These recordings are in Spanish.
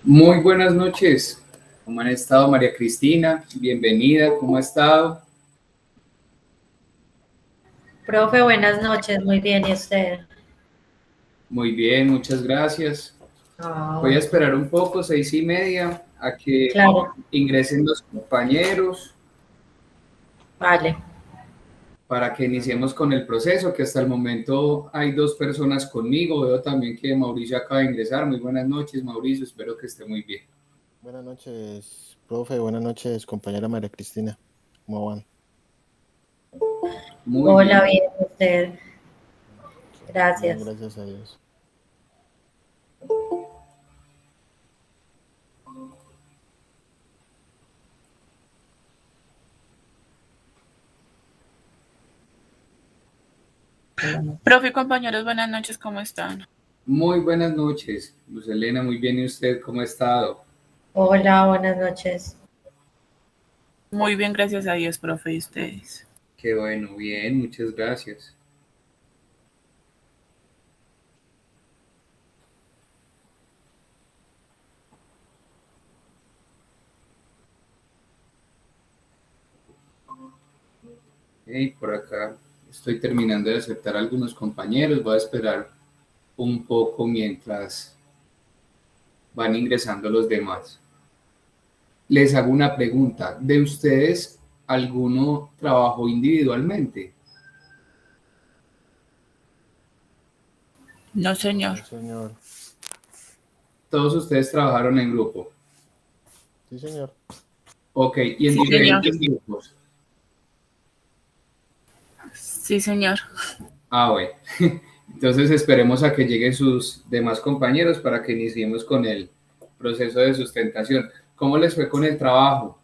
Muy buenas noches. ¿Cómo han estado, María Cristina? Bienvenida, ¿cómo ha estado? Profe, buenas noches, muy bien, ¿y usted? Muy bien, muchas gracias. Ah, Voy a bueno, esperar un poco, 6:30, a que claro, ingresen los compañeros vale. para que iniciemos con el proceso, que hasta el momento hay 2 personas conmigo. Veo también que Mauricio acaba de ingresar. Muy buenas noches, Mauricio, espero que esté muy bien. Buenas noches, profe. Buenas noches, compañera María Cristina. ¿Cómo van? Muy Hola, bien. bien, ¿y usted? Bien, Gracias. gracias a Dios. Profe y compañeros, buenas noches, ¿cómo están? Muy buenas noches, Luz Elena, muy bien. ¿Y usted cómo ha estado? Hola, buenas noches. Muy bien, gracias a Dios, profe, y ustedes. Qué bueno, bien, muchas gracias. Y por acá estoy terminando de aceptar a algunos compañeros. Voy a esperar un poco mientras van ingresando los demás. Les hago una pregunta. ¿De ustedes alguno trabajó individualmente? No, señor. No, señor. Todos ustedes trabajaron en grupo. Sí, señor. Ok, y en Sí, señor. diferentes grupos. Sí, señor. Ah, bueno. Entonces esperemos a que lleguen sus demás compañeros para que iniciemos con el proceso de sustentación. ¿Cómo les fue con el trabajo?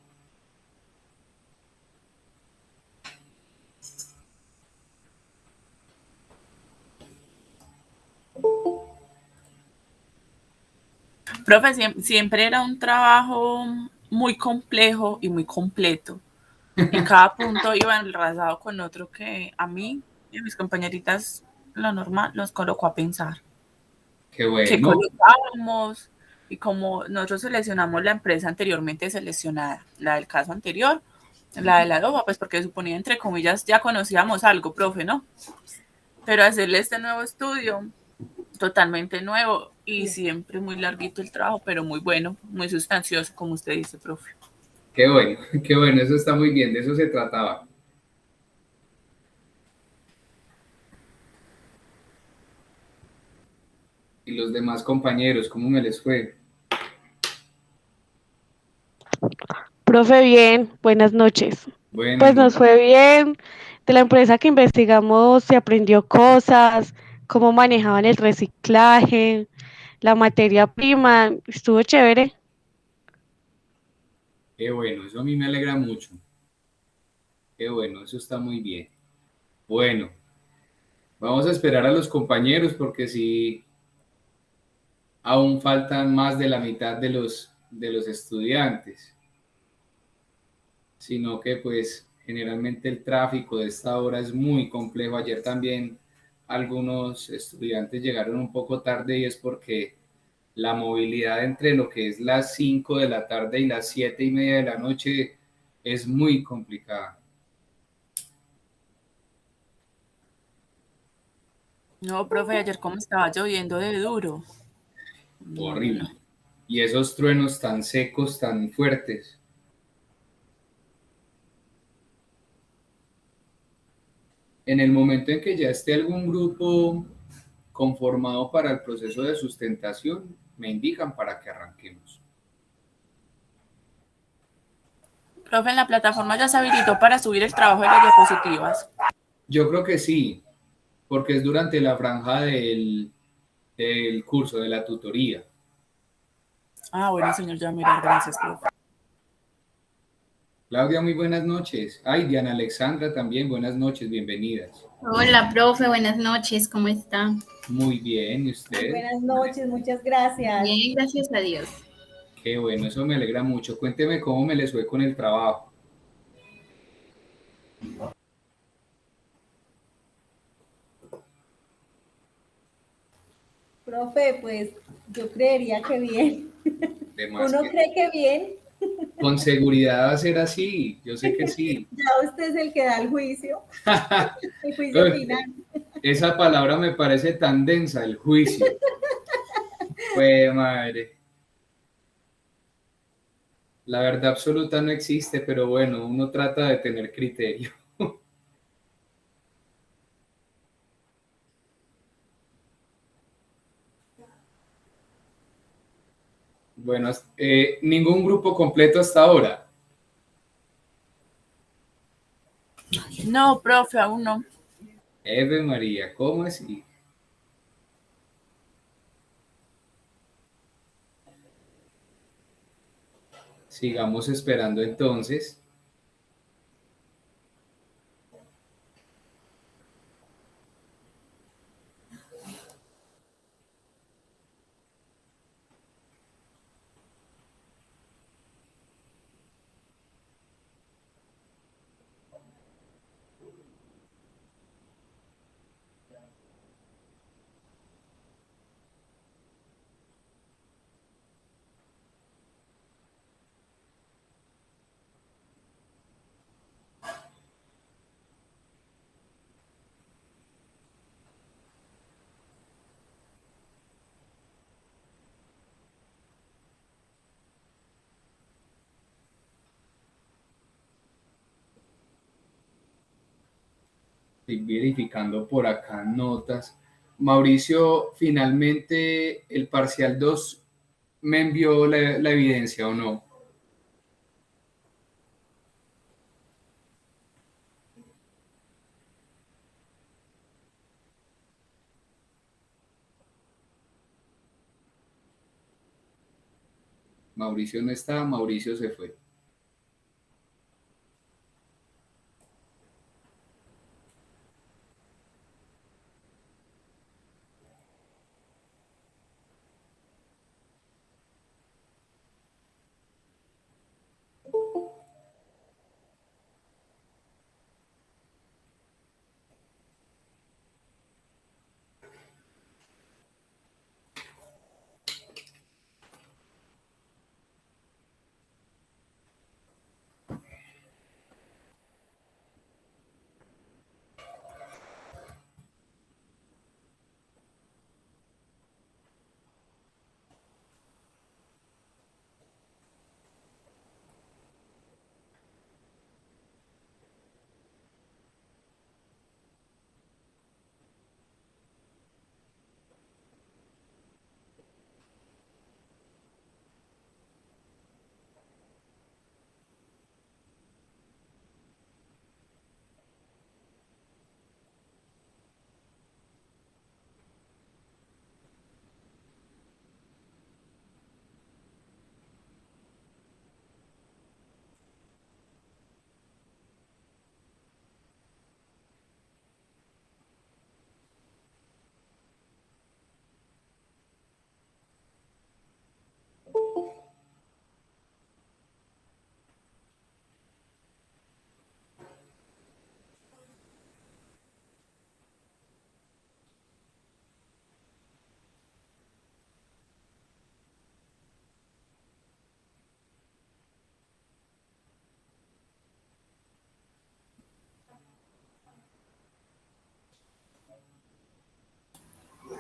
Profe, siempre era un trabajo muy complejo y muy completo. Y cada punto iba enlazado con otro que a mí y a mis compañeritas lo normal nos colocó a pensar. Qué ¿Qué bueno. colocábamos? Y como nosotros seleccionamos la empresa anteriormente seleccionada, la del caso anterior, la de la DOVA, pues porque suponía, entre comillas, ya conocíamos algo, profe, ¿no? Pero hacerle este nuevo estudio, totalmente nuevo y siempre muy larguito el trabajo, pero muy bueno, muy sustancioso, como usted dice, profe. Qué bueno, qué bueno, eso está muy bien, de eso se trataba. Y los demás compañeros, ¿cómo me les fue? Profe, bien, buenas noches. Buenas Pues nos noches. fue bien. De la empresa que investigamos se aprendió cosas, cómo manejaban el reciclaje, la materia prima, estuvo chévere. Qué bueno, eso a mí me alegra mucho. Qué bueno, eso está muy bien. Bueno, vamos a esperar a los compañeros porque si aún faltan más de la mitad de los estudiantes, sino que pues generalmente el tráfico de esta hora es muy complejo. Ayer también algunos estudiantes llegaron un poco tarde y es porque la movilidad entre lo que es las 5 de la tarde y las 7:30 de la noche es muy complicada. No, profe, ayer como estaba lloviendo de duro. No, no, no. Horrible. Y esos truenos tan secos, tan fuertes. En el momento en que ya esté algún grupo conformado para el proceso de sustentación, me indican para que arranquemos. Profe, en la plataforma ya se habilitó para subir el trabajo de las diapositivas. Yo creo que sí, porque es durante la franja del curso, de la tutoría. Ah, bueno, señor, ya mirar, gracias, profe. Claudia, muy buenas noches. Ay, Diana Alexandra también, buenas noches, bienvenidas. Hola, profe, buenas noches, ¿cómo está? Muy bien, ¿y usted? Buenas noches, muchas gracias. Bien, gracias a Dios. Qué bueno, eso me alegra mucho. Cuénteme cómo me les fue con el trabajo. Profe, pues yo creería que bien. Demás Uno que cree que bien, con seguridad va a ser así, yo sé que sí. ya usted es el que da el juicio final. Esa palabra me parece tan densa, el juicio. Pues madre. La verdad absoluta no existe, pero bueno, uno trata de tener criterio. Bueno, ningún grupo completo hasta ahora. No, profe, aún no. Eve María, ¿cómo así? Sigamos esperando entonces. Estoy verificando por acá notas. Mauricio, finalmente el parcial 2 me envió la evidencia o no. Mauricio no está, Mauricio se fue.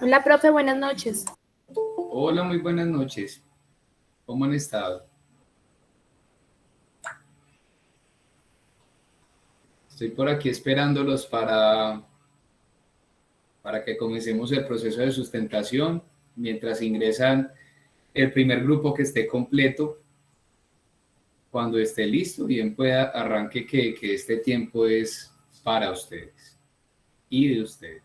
Hola, profe, buenas noches. Hola, muy buenas noches. ¿Cómo han estado? Estoy por aquí esperándolos para que comencemos el proceso de sustentación mientras ingresan el primer grupo que esté completo. Cuando esté listo, bien pueda arranque que este tiempo es para ustedes y de ustedes.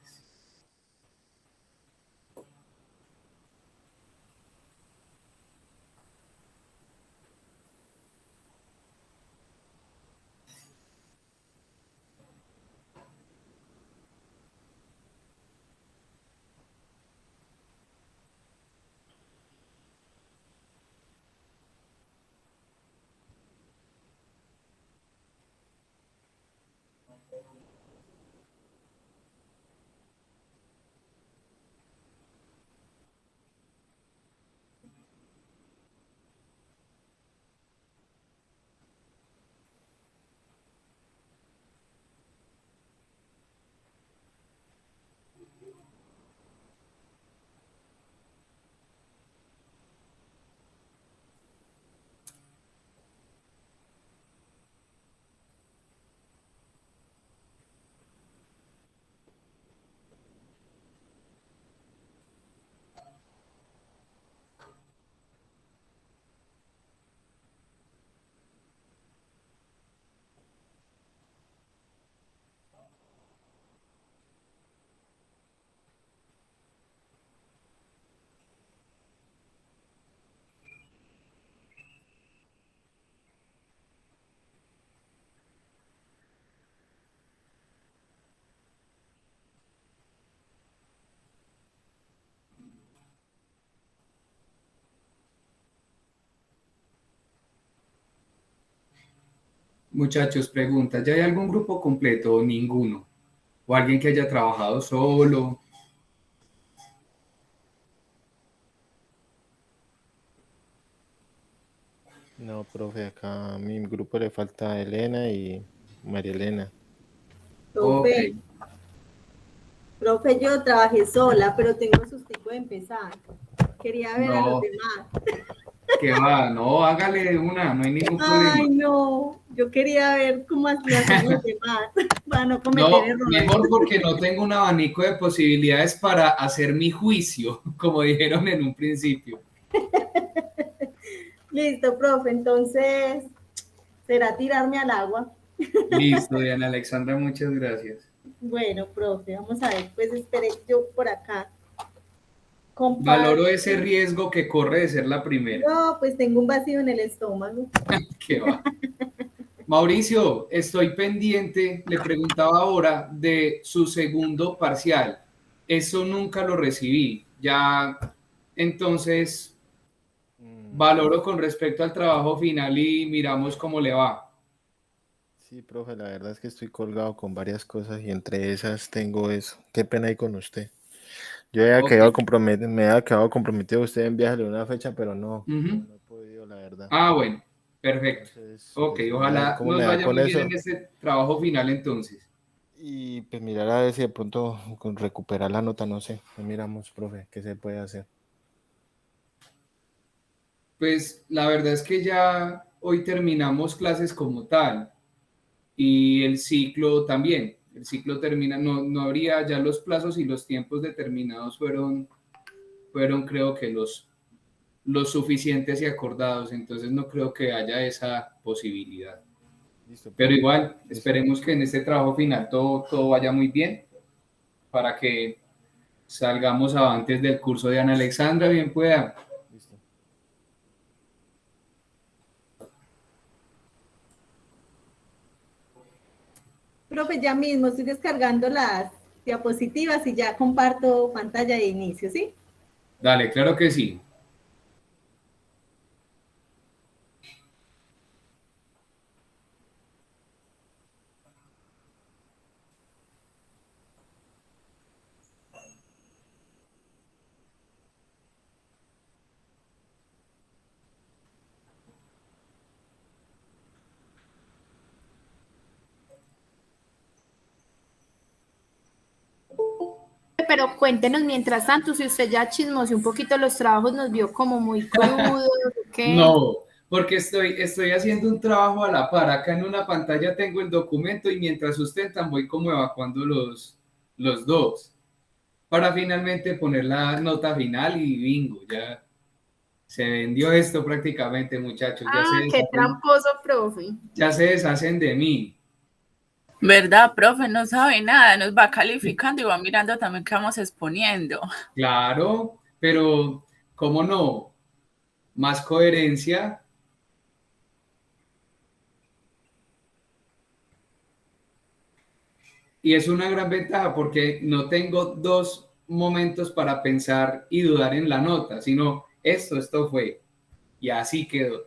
Muchachos, pregunta, ¿ya hay algún grupo completo o ninguno? ¿O alguien que haya trabajado solo? No, profe, acá a mi grupo le falta Elena y María Elena. Profe, Ok, profe, yo trabajé sola, pero tengo sustico de empezar. Quería ver a los no, demás. que va, no, hágale de una, no hay ningún Ay, problema. no, yo quería ver cómo lo hacían los demás para no cometer No, errores. mejor porque no tengo un abanico de posibilidades para hacer mi juicio, como dijeron en un principio. Listo, profe, entonces será tirarme al agua. Listo, Diana Alexandra, muchas gracias. Bueno, profe, vamos a ver, pues esperé yo por acá. Valoro Comparto. ese riesgo que corre de ser la primera. No, pues tengo un vacío en el estómago. Que va. Mauricio, estoy pendiente, le preguntaba ahora de su segundo parcial. Eso nunca lo recibí. Ya, entonces, valoro con respecto al trabajo final y miramos cómo le va. Sí, profe, la verdad es que estoy colgado con varias cosas y entre esas tengo eso. Qué pena ahí con usted. Yo Ok. me había quedado comprometido a usted en viaje de una fecha, pero Ujú. no he podido, la verdad. Ah, bueno, perfecto. Entonces, Ok, pues mirar a ver ojalá cómo nos me da vaya con muy bien eso en este trabajo final entonces. y pues mirar a ver si de pronto con recuperar la nota, no sé. Miramos, profe, qué se puede hacer. Pues la verdad es que ya hoy terminamos clases como tal y el ciclo también. El ciclo termina, no habría ya los plazos y los tiempos determinados fueron creo que los suficientes y acordados, entonces no creo que haya esa posibilidad. Listo, Pero profe. igual, Listo. esperemos que en este trabajo final todo vaya muy bien para que salgamos avantes del curso de Ana Alexandra, bien pueda. Listo. Profe, ya mismo estoy descargando las diapositivas y ya comparto pantalla de inicio, ¿sí? Dale, claro que sí. Pero cuéntenos mientras tanto, si usted ya chismoseó un poquito los trabajos, nos vio como muy crudos, ¿o qué? No, porque estoy haciendo un trabajo a la par. Acá en una pantalla tengo el documento y mientras sustentan voy como evacuando los dos para finalmente poner la nota final y bingo, ya se vendió esto prácticamente, muchachos. Ah, qué tramposo, profe. Ya se deshacen de mí. ¿Verdad, profe? No sabe nada, nos va calificando y va mirando también qué vamos exponiendo. Claro, pero ¿cómo no? Más coherencia. Y es una gran ventaja porque no tengo dos momentos para pensar y dudar en la nota, sino esto fue. Y así quedó.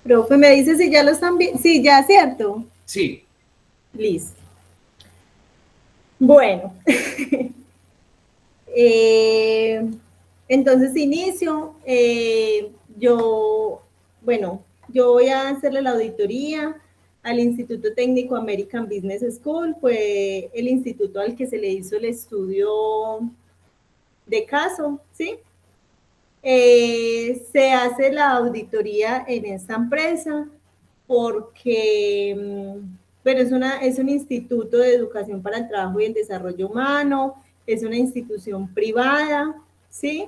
Profe, me dice si ya lo están viendo. Sí, ya, ¿cierto? Sí, Listo. Bueno. Eh, entonces inicio. Yo voy a hacerle la auditoría. al Instituto Técnico American Business School, fue el instituto al que se le hizo el estudio de caso, ¿sí? Se hace la auditoría en esta empresa porque, bueno, es un instituto de educación para el trabajo y el desarrollo humano, es una institución privada, ¿sí?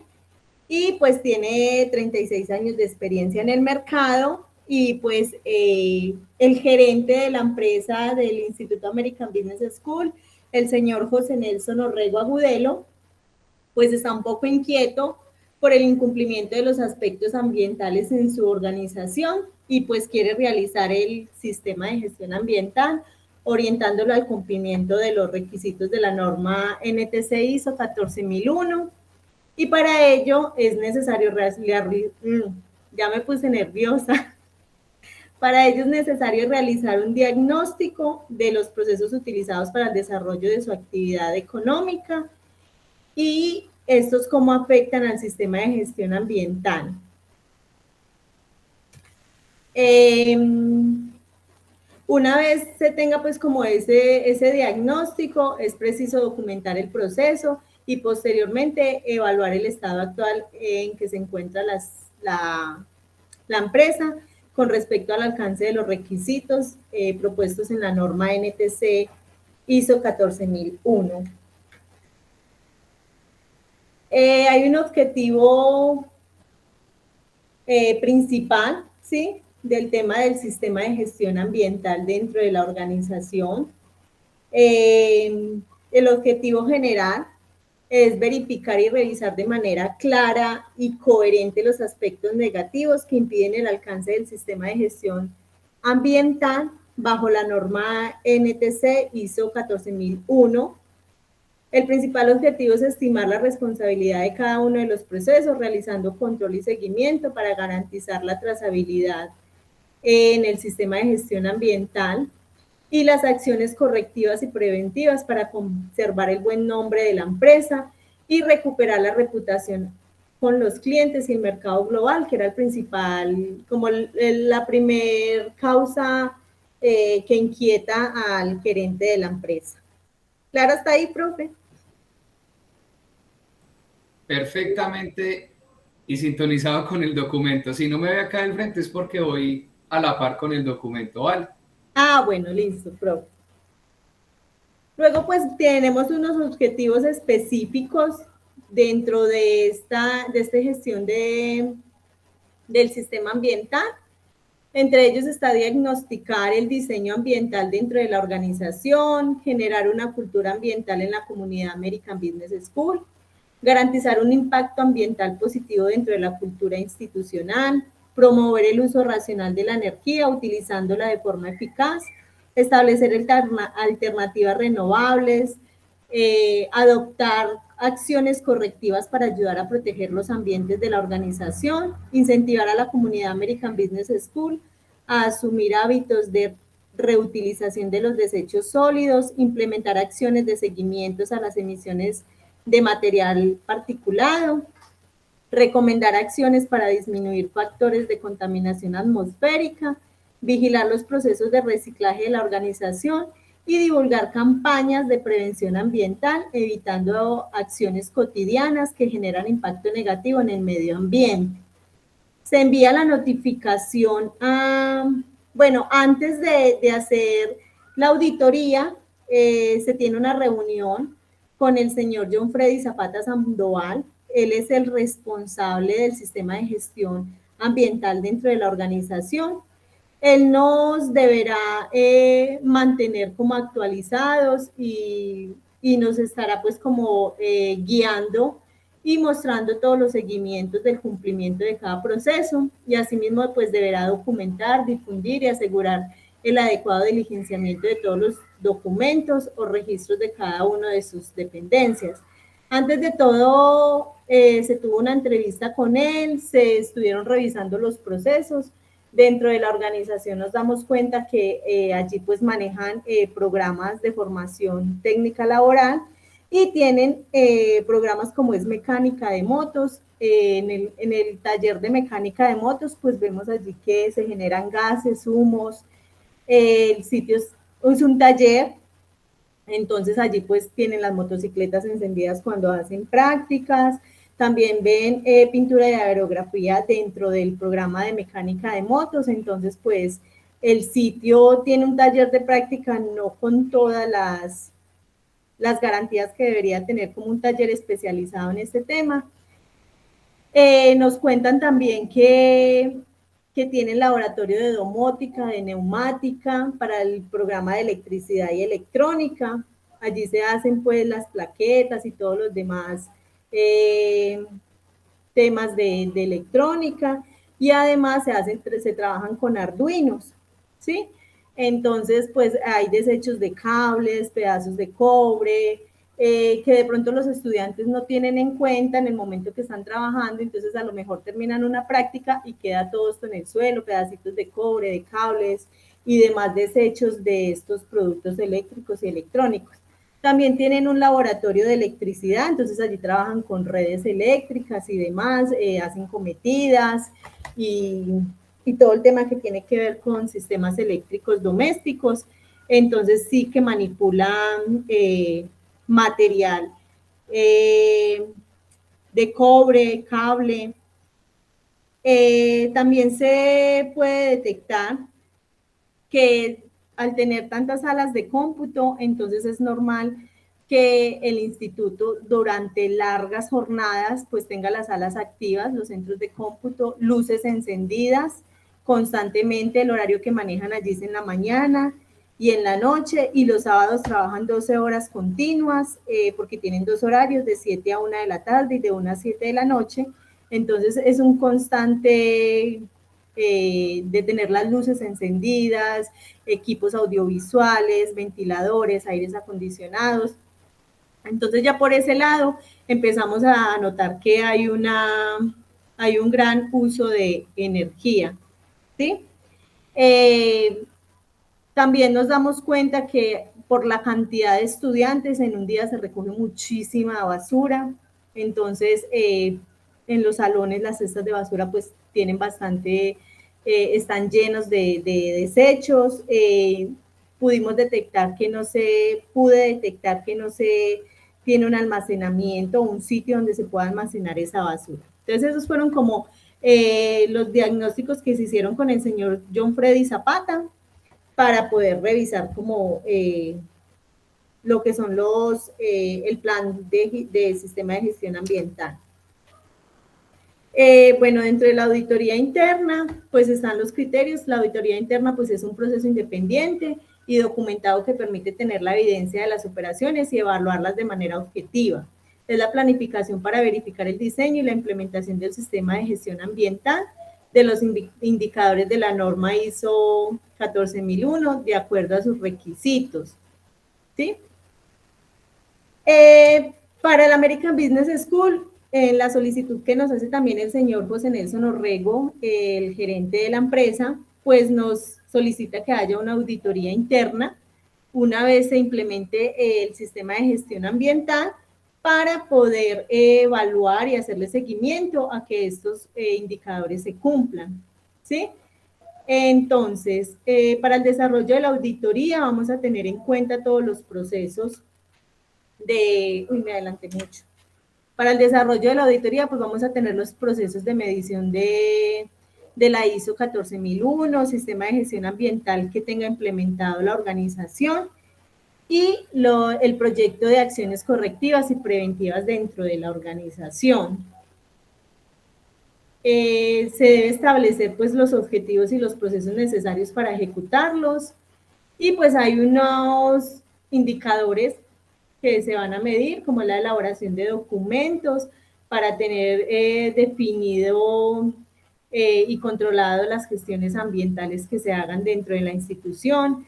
Y pues tiene 36 años de experiencia en el mercado y pues el gerente de la empresa del Instituto American Business School, el señor José Nelson Orrego Agudelo, pues está un poco inquieto por el incumplimiento de los aspectos ambientales en su organización y pues quiere realizar el sistema de gestión ambiental orientándolo al cumplimiento de los requisitos de la norma NTC ISO 14001 y para ello es necesario ya me puse nerviosa. Para ello es necesario realizar un diagnóstico de los procesos utilizados para el desarrollo de su actividad económica y estos cómo afectan al sistema de gestión ambiental. Una vez se tenga pues como ese diagnóstico, es preciso documentar el proceso y posteriormente evaluar el estado actual en que se encuentra la empresa con respecto al alcance de los requisitos propuestos en la norma NTC ISO 14001. Hay un objetivo principal, ¿sí?, del tema del sistema de gestión ambiental dentro de la organización. El objetivo general es verificar y revisar de manera clara y coherente los aspectos negativos que impiden el alcance del sistema de gestión ambiental bajo la norma NTC ISO 14001. El principal objetivo es estimar la responsabilidad de cada uno de los procesos, realizando control y seguimiento para garantizar la trazabilidad en el sistema de gestión ambiental y las acciones correctivas y preventivas para conservar el buen nombre de la empresa y recuperar la reputación con los clientes y el mercado global, que era el principal, como la primer causa que inquieta al gerente de la empresa. ¿Claro hasta ahí, profe? Perfectamente y sintonizado con el documento. Si no me ve acá al frente es porque voy a la par con el documento, ¿vale? Ah, bueno, listo, profe. Luego, pues, tenemos unos objetivos específicos dentro de esta gestión del sistema ambiental. Entre ellos está diagnosticar el diseño ambiental dentro de la organización, generar una cultura ambiental en la comunidad American Business School, garantizar un impacto ambiental positivo dentro de la cultura institucional, promover el uso racional de la energía utilizándola de forma eficaz, establecer alternativas renovables, adoptar acciones correctivas para ayudar a proteger los ambientes de la organización, incentivar a la comunidad American Business School a asumir hábitos de reutilización de los desechos sólidos, implementar acciones de seguimiento a las emisiones de material particulado, recomendar acciones para disminuir factores de contaminación atmosférica, vigilar los procesos de reciclaje de la organización y divulgar campañas de prevención ambiental, evitando acciones cotidianas que generan impacto negativo en el medio ambiente. Se envía la notificación antes de hacer la auditoría, se tiene una reunión con el señor John Freddy Zapata Sandoval. Él es el responsable del sistema de gestión ambiental dentro de la organización. Él nos deberá mantener como actualizados y nos estará pues como guiando y mostrando todos los seguimientos del cumplimiento de cada proceso y asimismo pues deberá documentar, difundir y asegurar el adecuado diligenciamiento de todos los documentos o registros de cada una de sus dependencias. Antes de todo, se tuvo una entrevista con él, se estuvieron revisando los procesos. Dentro de la organización nos damos cuenta que allí pues manejan programas de formación técnica laboral y tienen programas como es mecánica de motos. En el taller de mecánica de motos pues vemos allí que se generan gases, humos, El sitio es un taller, entonces allí pues tienen las motocicletas encendidas cuando hacen prácticas. También ven pintura de aerografía dentro del programa de mecánica de motos, entonces pues el sitio tiene un taller de práctica no con todas las garantías que debería tener como un taller especializado en este tema. Nos cuentan también que tienen laboratorio de domótica, de neumática, para el programa de electricidad y electrónica. Allí se hacen pues las plaquetas y todos los demás temas de electrónica, y además se trabajan con arduinos, ¿sí? Entonces, pues hay desechos de cables, pedazos de cobre, que de pronto los estudiantes no tienen en cuenta en el momento que están trabajando, entonces a lo mejor terminan una práctica y queda todo esto en el suelo, pedacitos de cobre, de cables y demás desechos de estos productos eléctricos y electrónicos. También tienen un laboratorio de electricidad, entonces allí trabajan con redes eléctricas y demás, hacen cometidas y todo el tema que tiene que ver con sistemas eléctricos domésticos. Entonces sí que manipulan material de cobre, cable. También se puede detectar que al tener tantas salas de cómputo, entonces es normal que el instituto durante largas jornadas pues tenga las salas activas, los centros de cómputo, luces encendidas constantemente. El horario que manejan allí es en la mañana y en la noche, y los sábados trabajan 12 horas continuas porque tienen 2 horarios, de 7 a 1 de la tarde y de 1 a 7 de la noche. Entonces es un constante de tener las luces encendidas, equipos audiovisuales, ventiladores, aires acondicionados. Entonces ya por ese lado empezamos a notar que hay un gran uso de energía, ¿sí? También nos damos cuenta que por la cantidad de estudiantes en un día se recoge muchísima basura, entonces en los salones las cestas de basura pues tienen bastante, están llenos de desechos. Pude detectar que no se tiene un almacenamiento, un sitio donde se pueda almacenar esa basura. Entonces esos fueron como los diagnósticos que se hicieron con el señor John Freddy Zapata para poder revisar como lo que son el plan de sistema de gestión ambiental. Bueno, dentro de la auditoría interna, pues están los criterios. La auditoría interna, pues es un proceso independiente y documentado que permite tener la evidencia de las operaciones y evaluarlas de manera objetiva. Es la planificación para verificar el diseño y la implementación del sistema de gestión ambiental de los indicadores de la norma ISO 14001 de acuerdo a sus requisitos, ¿sí? Para el American Business School, la solicitud que nos hace también el señor José Nelson Orrego, el gerente de la empresa, pues nos solicita que haya una auditoría interna una vez se implemente el sistema de gestión ambiental para poder evaluar y hacerle seguimiento a que estos indicadores se cumplan, ¿sí? Entonces, para el desarrollo de la auditoría vamos a tener en cuenta todos los procesos me adelanté mucho. Para el desarrollo de la auditoría, pues vamos a tener los procesos de medición de la ISO 14001, sistema de gestión ambiental que tenga implementado la organización y el proyecto de acciones correctivas y preventivas dentro de la organización. Se debe establecer pues los objetivos y los procesos necesarios para ejecutarlos, y pues hay unos indicadores que se van a medir, como la elaboración de documentos para tener definido y controlado las gestiones ambientales que se hagan dentro de la institución.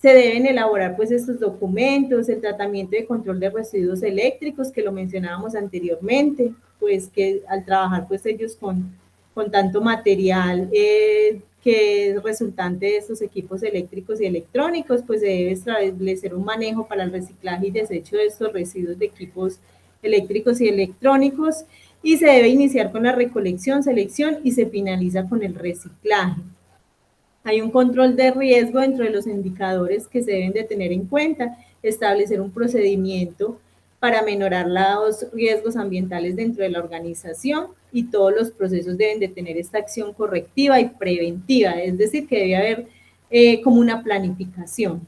Se deben elaborar pues estos documentos, el tratamiento de control de residuos eléctricos, que lo mencionábamos anteriormente, pues que al trabajar pues ellos con tanto material que es resultante de estos equipos eléctricos y electrónicos, pues se debe establecer un manejo para el reciclaje y desecho de estos residuos de equipos eléctricos y electrónicos, y se debe iniciar con la recolección, selección y se finaliza con el reciclaje. Hay un control de riesgo dentro de los indicadores que se deben de tener en cuenta, establecer un procedimiento para minorar los riesgos ambientales dentro de la organización, y todos los procesos deben de tener esta acción correctiva y preventiva, es decir, que debe haber como una planificación.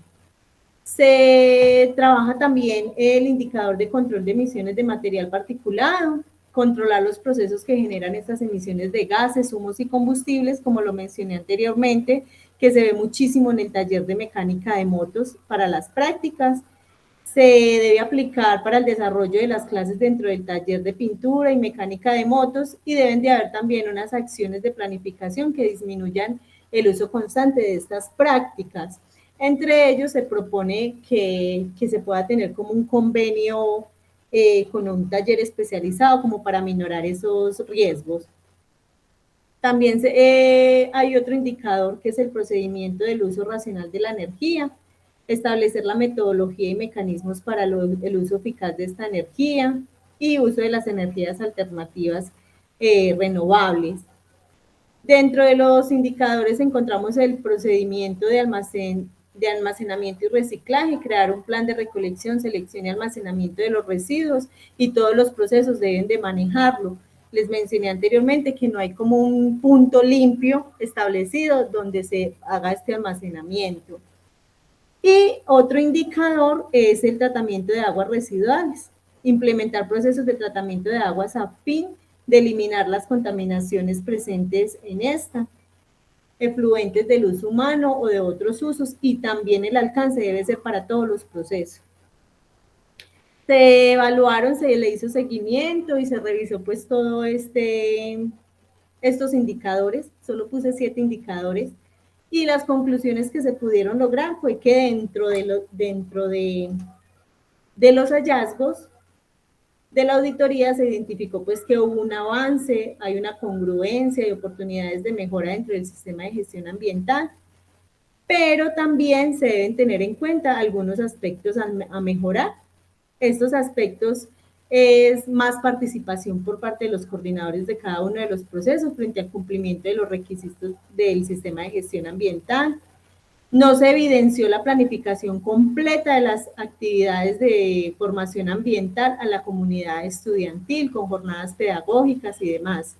Se trabaja también el indicador de control de emisiones de material particulado, controlar los procesos que generan estas emisiones de gases, humos y combustibles, como lo mencioné anteriormente, que se ve muchísimo en el taller de mecánica de motos para las prácticas. Se debe aplicar para el desarrollo de las clases dentro del taller de pintura y mecánica de motos, y deben de haber también unas acciones de planificación que disminuyan el uso constante de estas prácticas. Entre ellos se propone que se pueda tener como un convenio con un taller especializado como para minorar esos riesgos. También hay otro indicador que es el procedimiento del uso racional de la energía, establecer la metodología y mecanismos para el uso eficaz de esta energía y uso de las energías alternativas renovables. Dentro de los indicadores encontramos el procedimiento de almacenamiento y reciclaje, crear un plan de recolección, selección y almacenamiento de los residuos, y todos los procesos deben de manejarlo. Les mencioné anteriormente que no hay como un punto limpio establecido donde se haga este almacenamiento. Y otro indicador es el tratamiento de aguas residuales, implementar procesos de tratamiento de aguas a fin de eliminar las contaminaciones presentes en esta, efluentes del uso humano o de otros usos, y también el alcance debe ser para todos los procesos. Se evaluaron, se le hizo seguimiento y se revisó pues todo estos indicadores, solo puse 7 indicadores, y las conclusiones que se pudieron lograr fue que dentro de los hallazgos de la auditoría se identificó pues que hubo un avance, hay una congruencia y oportunidades de mejora dentro del sistema de gestión ambiental, pero también se deben tener en cuenta algunos aspectos a mejorar. Estos aspectos es más participación por parte de los coordinadores de cada uno de los procesos frente al cumplimiento de los requisitos del sistema de gestión ambiental. No se evidenció la planificación completa de las actividades de formación ambiental a la comunidad estudiantil con jornadas pedagógicas y demás.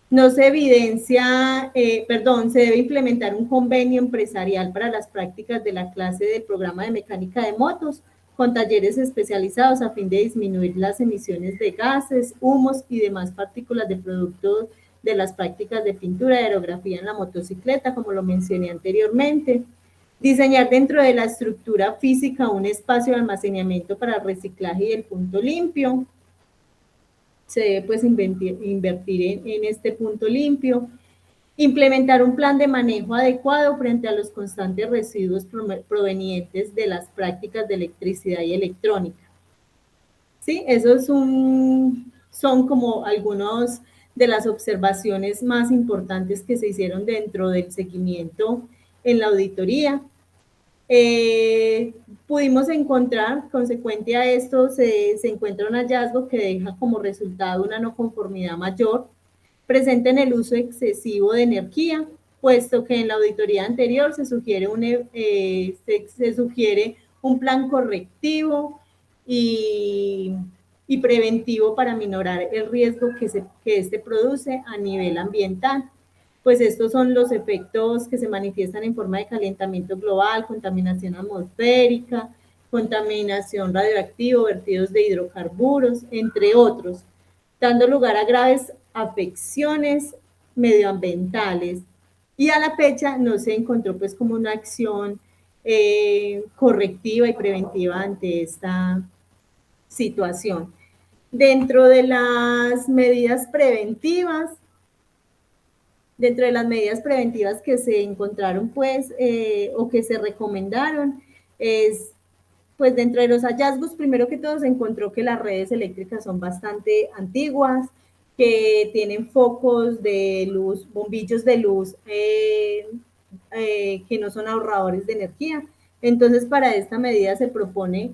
No se evidencia, se debe implementar un convenio empresarial para las prácticas de la clase del programa de mecánica de motos con talleres especializados a fin de disminuir las emisiones de gases, humos y demás partículas de productos de las prácticas de pintura y aerografía en la motocicleta, como lo mencioné anteriormente. Diseñar dentro de la estructura física un espacio de almacenamiento para el reciclaje y el punto limpio. Se debe pues invertir en este punto limpio. Implementar un plan de manejo adecuado frente a los constantes residuos provenientes de las prácticas de electricidad y electrónica. ¿Sí? Esos son como algunas de las observaciones más importantes que se hicieron dentro del seguimiento en la auditoría. Pudimos encontrar, consecuente a esto, se encuentra un hallazgo que deja como resultado una no conformidad mayor presente en el uso excesivo de energía, puesto que en la auditoría anterior se sugiere un plan correctivo y preventivo para minorar el riesgo que este produce a nivel ambiental. Pues estos son los efectos que se manifiestan en forma de calentamiento global, contaminación atmosférica, contaminación radioactiva, vertidos de hidrocarburos, entre otros, dando lugar a graves afecciones medioambientales. Y a la fecha no se encontró pues como una acción correctiva y preventiva ante esta situación. Dentro de las medidas preventivas, que se encontraron pues o que se recomendaron es pues dentro de los hallazgos, primero que todo se encontró que las redes eléctricas son bastante antiguas, que tienen focos de luz, bombillos de luz que no son ahorradores de energía. Entonces para esta medida se propone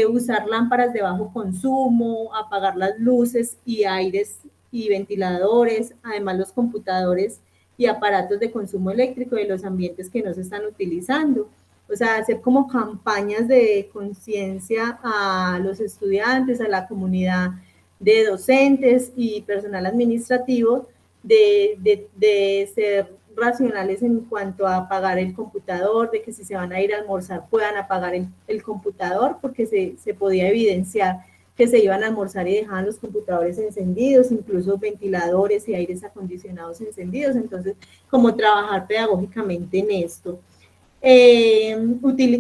usar lámparas de bajo consumo, apagar las luces y aires y ventiladores. Además los computadores y aparatos de consumo eléctrico de los ambientes que no se están utilizando. O sea, hacer como campañas de conciencia a los estudiantes, a la comunidad de docentes y personal administrativo de ser racionales en cuanto a apagar el computador, de que si se van a ir a almorzar puedan apagar el computador, porque se podía evidenciar que se iban a almorzar y dejaban los computadores encendidos, incluso ventiladores y aires acondicionados encendidos. Entonces, como trabajar pedagógicamente en esto.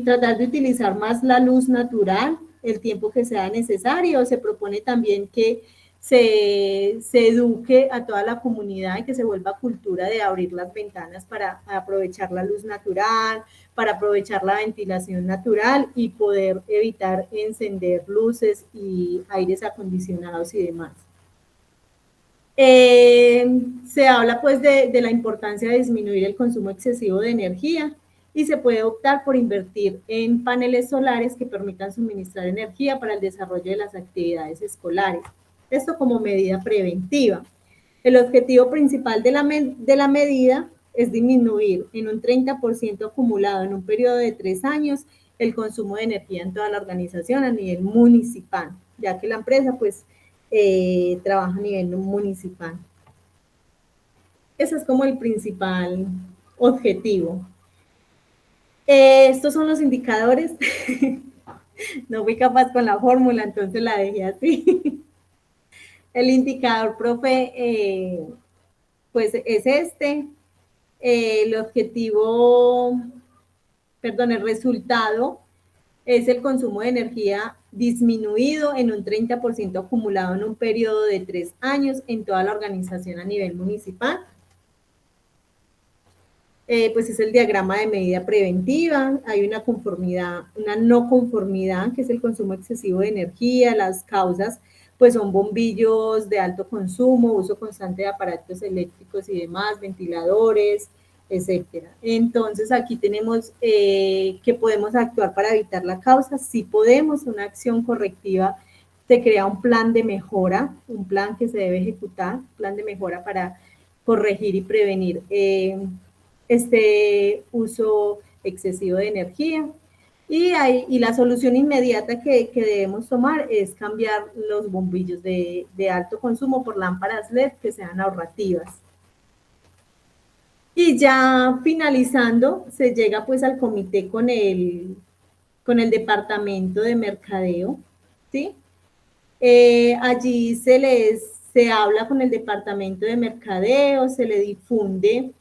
Tratar de utilizar más la luz natural, el tiempo que sea necesario. Se propone también que se eduque a toda la comunidad y que se vuelva cultura de abrir las ventanas para aprovechar la luz natural, para aprovechar la ventilación natural y poder evitar encender luces y aires acondicionados y demás. Se habla pues de la importancia de disminuir el consumo excesivo de energía y se puede optar por invertir en paneles solares que permitan suministrar energía para el desarrollo de las actividades escolares. Esto como medida preventiva. El objetivo principal de la medida es disminuir en un 30% acumulado en un periodo de 3 años el consumo de energía en toda la organización a nivel municipal, ya que la empresa pues trabaja a nivel municipal. Ese es como el principal objetivo. Estos son los indicadores. No fui capaz con la fórmula, entonces la dejé así. El indicador, profe, pues es este. El objetivo, perdón, el resultado es el consumo de energía disminuido en un 30% acumulado en un periodo de 3 años en toda la organización a nivel municipal. Pues es el diagrama de medida preventiva. Hay una conformidad, una no conformidad, que es el consumo excesivo de energía. Las causas pues son bombillos de alto consumo, uso constante de aparatos eléctricos y demás, ventiladores, etcétera. Entonces aquí tenemos que podemos actuar para evitar la causa. Si podemos, una acción correctiva, se crea un plan de mejora, un plan que se debe ejecutar, plan de mejora para corregir y prevenir este uso excesivo de energía. Y la solución inmediata que debemos tomar es cambiar los bombillos de alto consumo por lámparas LED que sean ahorrativas. Y ya finalizando, se llega pues al comité con el departamento de mercadeo, ¿sí? Allí se habla con el departamento de mercadeo, se le difunde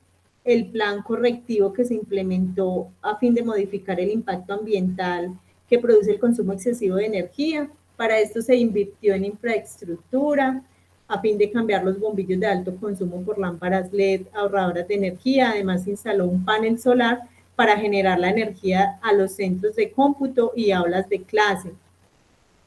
el plan correctivo que se implementó a fin de modificar el impacto ambiental que produce el consumo excesivo de energía. Para esto se invirtió en infraestructura a fin de cambiar los bombillos de alto consumo por lámparas LED ahorradoras de energía. Además, se instaló un panel solar para generar la energía a los centros de cómputo y aulas de clase.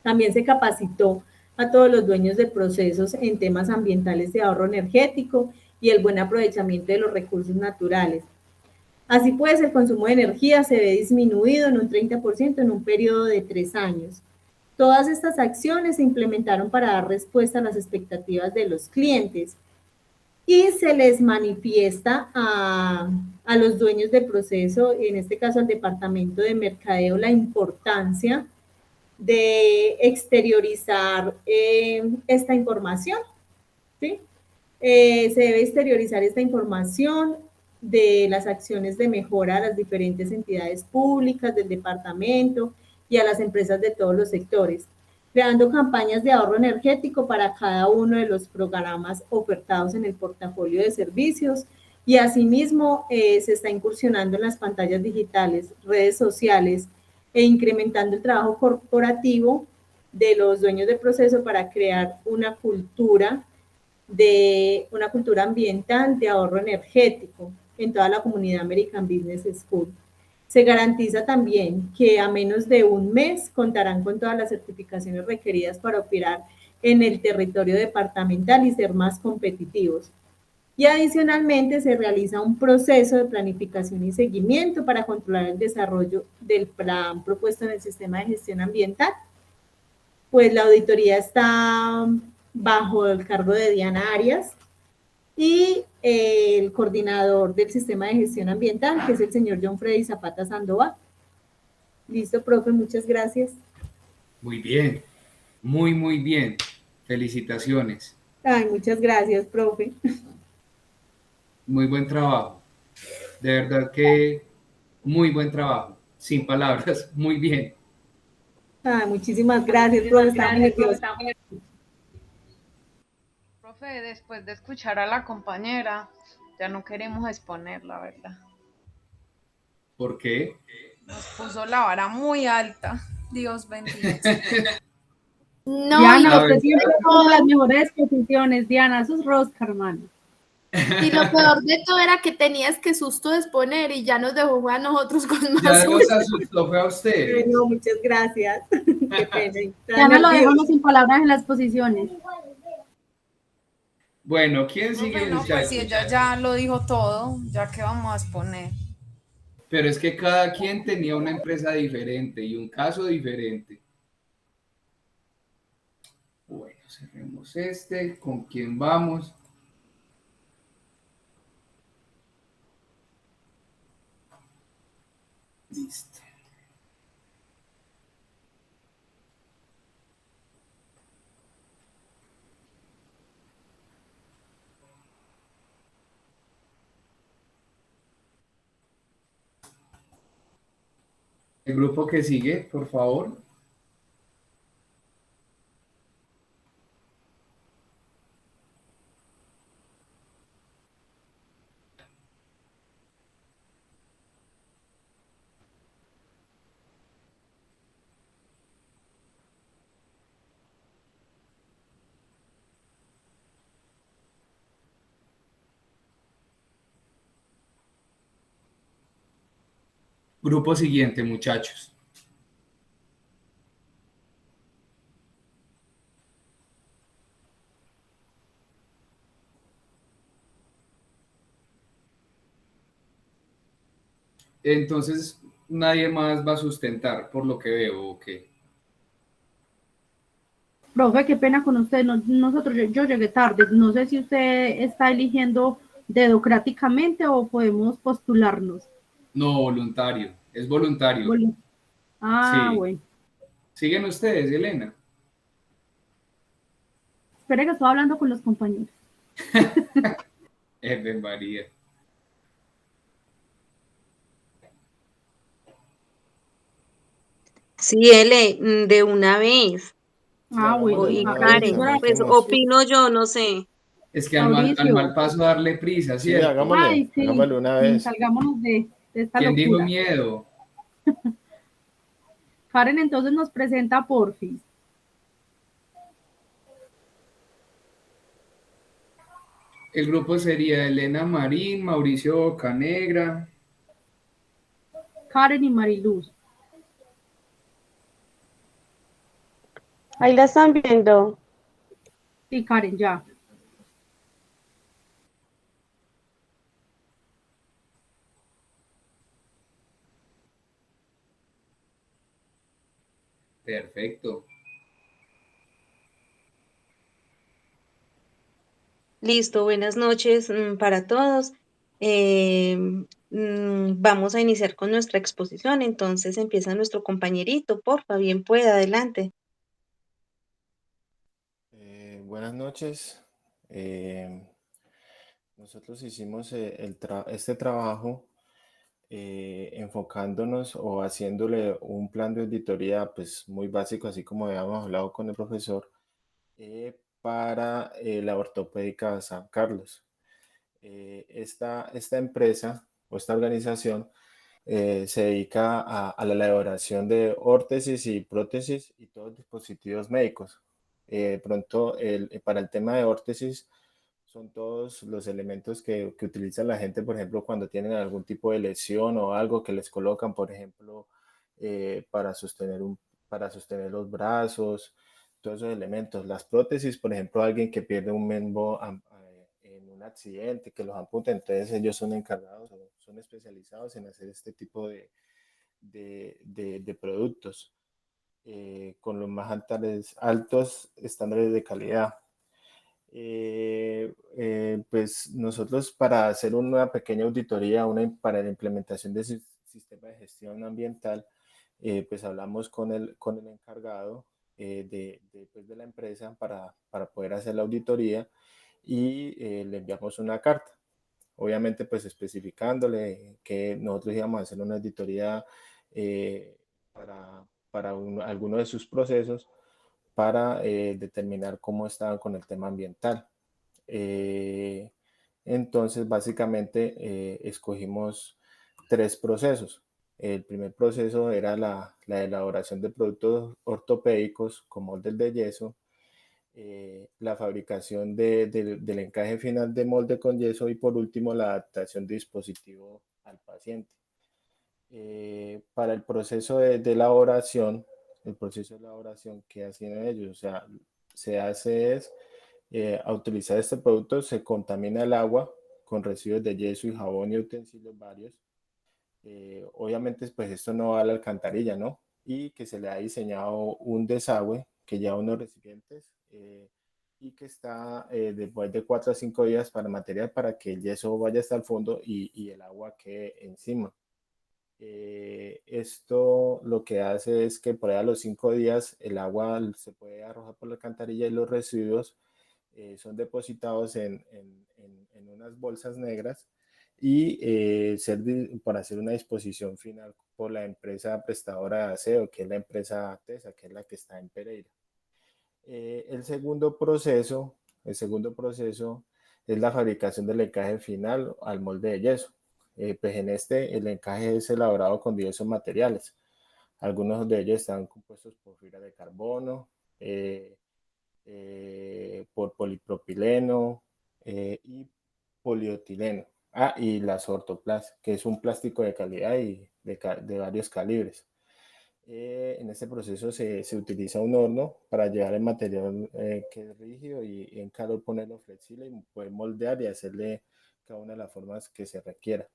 También se capacitó a todos los dueños de procesos en temas ambientales de ahorro energético y el buen aprovechamiento de los recursos naturales. Así pues, el consumo de energía se ve disminuido en un 30% en un periodo de 3 años. Todas estas acciones se implementaron para dar respuesta a las expectativas de los clientes y se les manifiesta a los dueños de proceso, en este caso al departamento de mercadeo, la importancia de exteriorizar esta información, ¿sí? Se debe exteriorizar esta información de las acciones de mejora a las diferentes entidades públicas del departamento y a las empresas de todos los sectores, creando campañas de ahorro energético para cada uno de los programas ofertados en el portafolio de servicios y asimismo se está incursionando en las pantallas digitales, redes sociales e incrementando el trabajo corporativo de los dueños de proceso para crear una cultura ambiental de ahorro energético en toda la comunidad American Business School. Se garantiza también que a menos de un mes contarán con todas las certificaciones requeridas para operar en el territorio departamental y ser más competitivos. Y adicionalmente se realiza un proceso de planificación y seguimiento para controlar el desarrollo del plan propuesto en el sistema de gestión ambiental. Pues la auditoría está bajo el cargo de Diana Arias y el coordinador del sistema de gestión ambiental, que es el señor John Freddy Zapata Sandoval. Listo, profe, muchas gracias. Muy bien, muy bien. Felicitaciones. Ay, muchas gracias, profe. Muy buen trabajo. De verdad que muy buen trabajo. Sin palabras, muy bien. Ay, muchísimas gracias, profe. Estaba muy nerviosa. Profe, después de escuchar a la compañera, ya no queremos exponer, la verdad. ¿Por qué? Nos puso la vara muy alta. Dios bendito. No, Diana, A usted ver. siempre toma las mejores posiciones. Diana, eso es rosca, hermano. y lo peor de todo era que tenías que susto de exponer y ya nos dejó a nosotros con más Ya los susto. asustó, fue a ustedes. No, muchas gracias. Qué pena. Diana, lo dejamos sin palabras en las posiciones. Bueno, ¿quién sigue, Profe, no, muchachos? pues si ella ya lo dijo todo, ya que vamos a exponer. Pero es que cada quien tenía una empresa diferente y un caso diferente. Bueno, cerremos este. ¿Con quién vamos? Listo. El grupo que sigue, por favor. Grupo siguiente, muchachos. Entonces, nadie más va a sustentar, por lo que veo, ¿ok? Profe, qué pena con usted. Nosotros, yo llegué tarde. No sé si usted está eligiendo dedocráticamente o podemos postularnos. No, voluntario. Es voluntario. Sí. Bueno. ¿Siguen ustedes, Elena? Espere que estoy hablando con los compañeros. María. Sí, L, de una vez. Bueno. Y una vez, Karen, pues arranquemos. opino yo, no sé. Es que al mal paso darle prisa, Sí, ¿cierto? hagámosle, hagámosle una vez. Salgámonos de esta ¿Quién dijo locura. miedo? Karen entonces nos presenta porfis. El grupo sería Elena Marín, Mauricio Bocanegra. Karen y Mariluz. Ahí la están viendo. Sí, Karen, ya. Perfecto. Listo, buenas noches para todos. Vamos a iniciar con nuestra exposición, entonces empieza nuestro compañerito, porfa, bien pueda, adelante. Buenas noches. Nosotros hicimos este trabajo enfocándonos o haciéndole un plan de auditoría pues muy básico, así como habíamos hablado con el profesor, para la ortopédica San Carlos. Esta empresa o esta organización se dedica a la elaboración de órtesis y prótesis y todos dispositivos médicos. Pronto, para el tema de órtesis, son todos los elementos que utiliza la gente, por ejemplo, cuando tienen algún tipo de lesión o algo que les colocan, por ejemplo, para sostener los brazos, todos esos elementos. Las prótesis, por ejemplo, alguien que pierde un miembro en un accidente, que los amputa, entonces ellos son encargados, son especializados en hacer este tipo de productos con los más altos estándares de calidad. Pues nosotros para hacer una pequeña auditoría para la implementación de ese sistema de gestión ambiental, pues hablamos con el encargado pues, de la empresa para poder hacer la auditoría y le enviamos una carta. Obviamente pues especificándole que nosotros íbamos a hacer una auditoría eh, para alguno de sus procesos para determinar cómo estaban con el tema ambiental. Eh, entonces, básicamente, escogimos tres procesos. El primer proceso era la elaboración de productos ortopédicos con moldes de yeso, la fabricación del encaje final de molde con yeso y por último la adaptación de dispositivo al paciente. Para el proceso de elaboración, ¿qué hacen ellos? O sea, se hace es a utilizar este producto, se contamina el agua con residuos de yeso y jabón y utensilios varios. Obviamente, pues esto no va a la alcantarilla, ¿no? Y que se le ha diseñado un desagüe que lleva unos recipientes y que está después de 4 a 5 días para material para que el yeso vaya hasta el fondo y el agua quede encima. Esto lo que hace es que por ahí a los 5 días el agua se puede arrojar por la alcantarilla y los residuos son depositados en unas bolsas negras y para hacer una disposición final por la empresa prestadora de aseo, que es la empresa TESA, que es la que está en Pereira. El segundo proceso es la fabricación del encaje final al molde de yeso. Pues en el encaje es elaborado con diversos materiales. Algunos de ellos están compuestos por fibra de carbono, por polipropileno y polietileno. Y las ortoplas, que es un plástico de calidad y de varios calibres. En este proceso se utiliza un horno para llevar el material que es rígido y en calor ponerlo flexible y poder moldear y hacerle cada una de las formas que se requiera.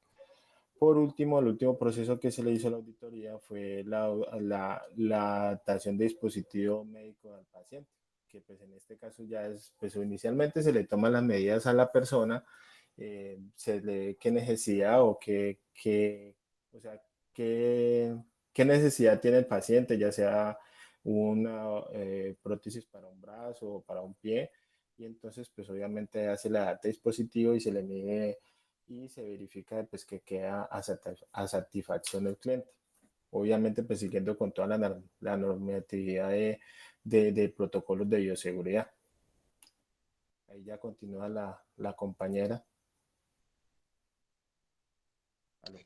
Por último, el último proceso que se le hizo a la auditoría fue la adaptación de dispositivo médico al paciente, que pues en este caso ya es, pues inicialmente se le toman las medidas a la persona, se le qué necesidad o o sea, qué necesidad tiene el paciente, ya sea una prótesis para un brazo o para un pie, y entonces pues obviamente hace la adapta dispositivo y se le mide y se verifica pues que queda a satisfacción del cliente. Obviamente pues siguiendo con toda la normatividad de protocolos de bioseguridad. Ahí ya continúa la compañera. ¿Aló?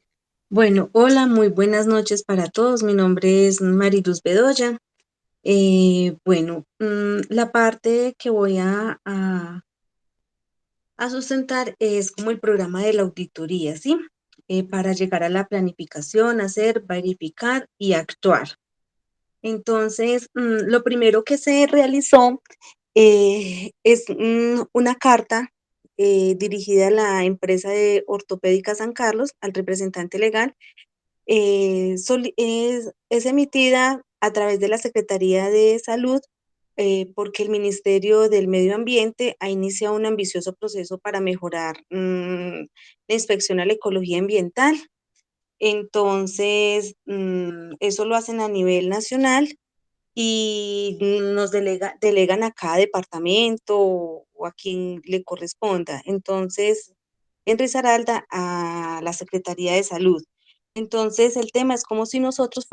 Bueno, hola, muy buenas noches para todos. Mi nombre es Mariluz Bedoya. Bueno, la parte que voy a sustentar es como el programa de la auditoría, ¿sí? Para llegar a la planificación, hacer, verificar y actuar. Entonces, lo primero que se realizó es una carta dirigida a la empresa de Ortopédica San Carlos, al representante legal. Es emitida a través de la Secretaría de Salud porque el Ministerio del Medio Ambiente ha iniciado un ambicioso proceso para mejorar la inspección a la ecología ambiental. Entonces, eso lo hacen a nivel nacional y nos delegan a cada departamento o a quien le corresponda. Entonces, en Risaralda, a la Secretaría de Salud. Entonces, el tema es como si nosotros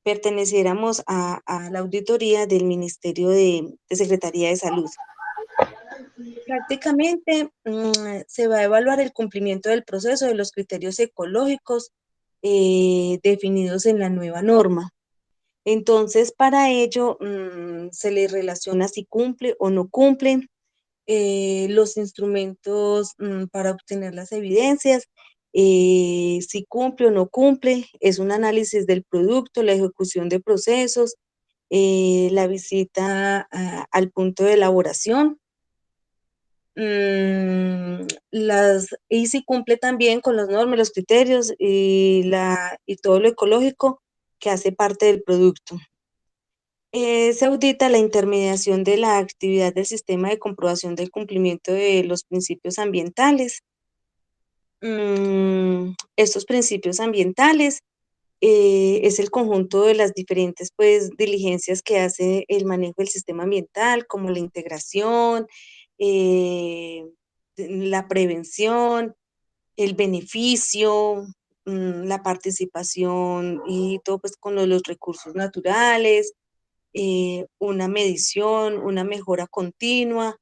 perteneciéramos a la auditoría del Ministerio de Secretaría de Salud. Prácticamente se va a evaluar el cumplimiento del proceso de los criterios ecológicos definidos en la nueva norma. Entonces, para ello se le relaciona si cumple o no cumple, los instrumentos para obtener las evidencias, si cumple o no cumple, es un análisis del producto, la ejecución de procesos, la visita al punto de elaboración, y si cumple también con las normas, los criterios y todo lo ecológico que hace parte del producto. Se audita la intermediación de la actividad del sistema de comprobación del cumplimiento de los principios ambientales. Estos principios ambientales es el conjunto de las diferentes pues, diligencias que hace el manejo del sistema ambiental, como la integración, la prevención, el beneficio, la participación y todo pues con los recursos naturales, una medición, una mejora continua,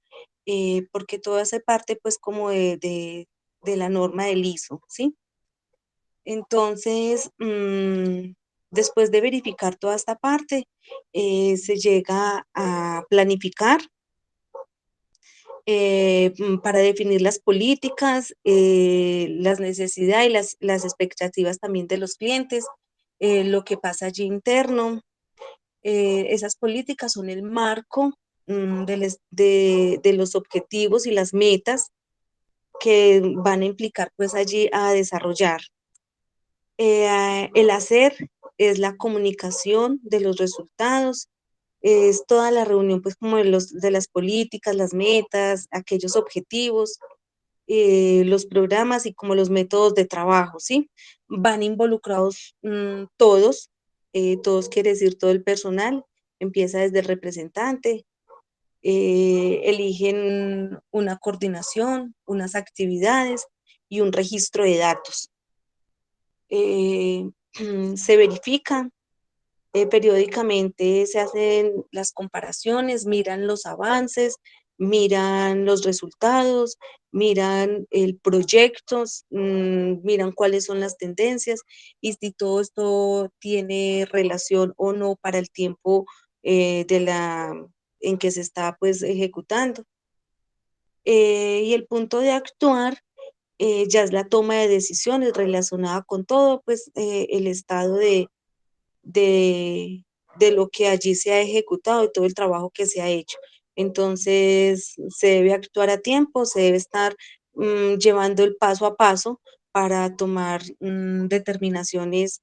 porque todo hace parte pues como de la norma del ISO, ¿sí? Entonces, después de verificar toda esta parte, se llega a planificar para definir las políticas, las necesidades y las expectativas también de los clientes, lo que pasa allí interno. Esas políticas son el marco de los objetivos y las metas que van a implicar pues allí a desarrollar. El hacer es la comunicación de los resultados, es toda la reunión pues como de las políticas, las metas, aquellos objetivos, los programas y como los métodos de trabajo, ¿sí? Van involucrados todos, todos quiere decir todo el personal, empieza desde el representante, eligen una coordinación, unas actividades y un registro de datos. Se verifica periódicamente, se hacen las comparaciones, miran los avances, miran los resultados, miran el proyecto, miran cuáles son las tendencias y si todo esto tiene relación o no para el tiempo en que se está pues ejecutando. Y el punto de actuar ya es la toma de decisiones relacionada con todo pues el estado de lo que allí se ha ejecutado y todo el trabajo que se ha hecho. Entonces, se debe actuar a tiempo, se debe estar llevando el paso a paso para tomar determinaciones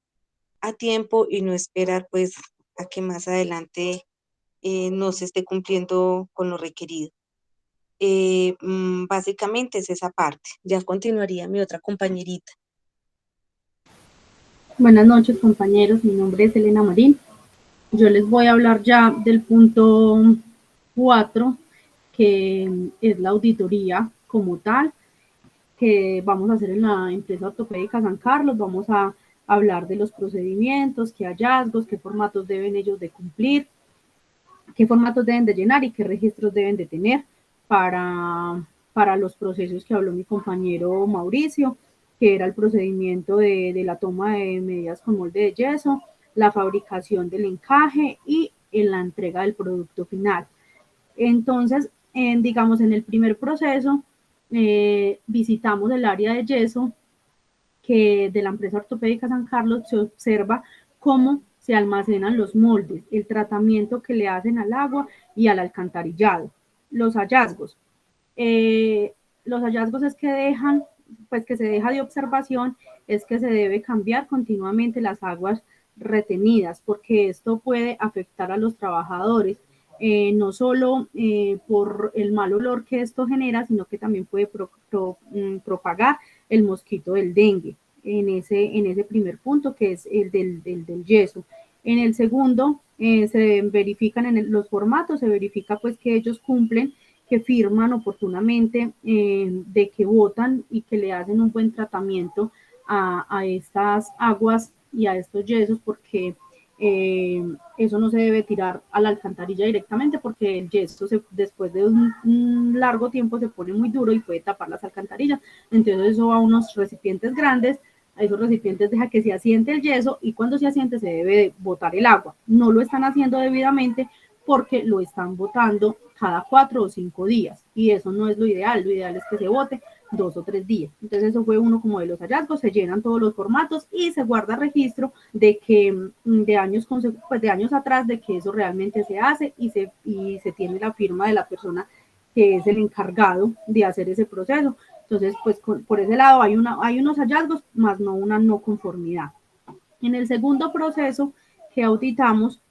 a tiempo y no esperar pues a que más adelante no se esté cumpliendo con lo requerido. Básicamente es esa parte. Ya continuaría mi otra compañerita. Buenas noches, compañeros. Mi nombre es Elena Marín. Yo les voy a hablar ya del punto 4, que es la auditoría como tal, que vamos a hacer en la empresa ortopédica San Carlos. Vamos a hablar de los procedimientos, qué hallazgos, qué formatos deben ellos de cumplir, qué formatos deben de llenar y qué registros deben de tener para los procesos que habló mi compañero Mauricio, que era el procedimiento de la toma de medidas con molde de yeso, la fabricación del encaje y en la entrega del producto final. Entonces, digamos, en el primer proceso, visitamos el área de yeso que de la empresa ortopédica San Carlos. Se observa cómo se almacenan los moldes, el tratamiento que le hacen al agua y al alcantarillado. Los hallazgos. Los hallazgos es que dejan, pues que se deja de observación, es que se debe cambiar continuamente las aguas retenidas, porque esto puede afectar a los trabajadores, no solo por el mal olor que esto genera, sino que también puede propagar el mosquito del dengue, en ese primer punto, que es el del yeso. En el segundo, se verifican los formatos, se verifica pues que ellos cumplen, que firman oportunamente, de que votan y que le hacen un buen tratamiento a estas aguas y a estos yesos, porque eso no se debe tirar a la alcantarilla directamente, porque el yeso después de un largo tiempo se pone muy duro y puede tapar las alcantarillas. Entonces eso va a unos recipientes grandes, a esos recipientes deja que se asiente el yeso y cuando se asiente se debe botar el agua. No lo están haciendo debidamente porque lo están botando cada 4 o 5 días y eso no es lo ideal es que se bote 2 o 3 días. Entonces eso fue uno como de los hallazgos, se llenan todos los formatos y se guarda registro de que de años atrás de que eso realmente se hace y se tiene la firma de la persona que es el encargado de hacer ese proceso. Entonces, pues por ese lado hay unos hallazgos, más no una no conformidad. En el segundo proceso que auditamos,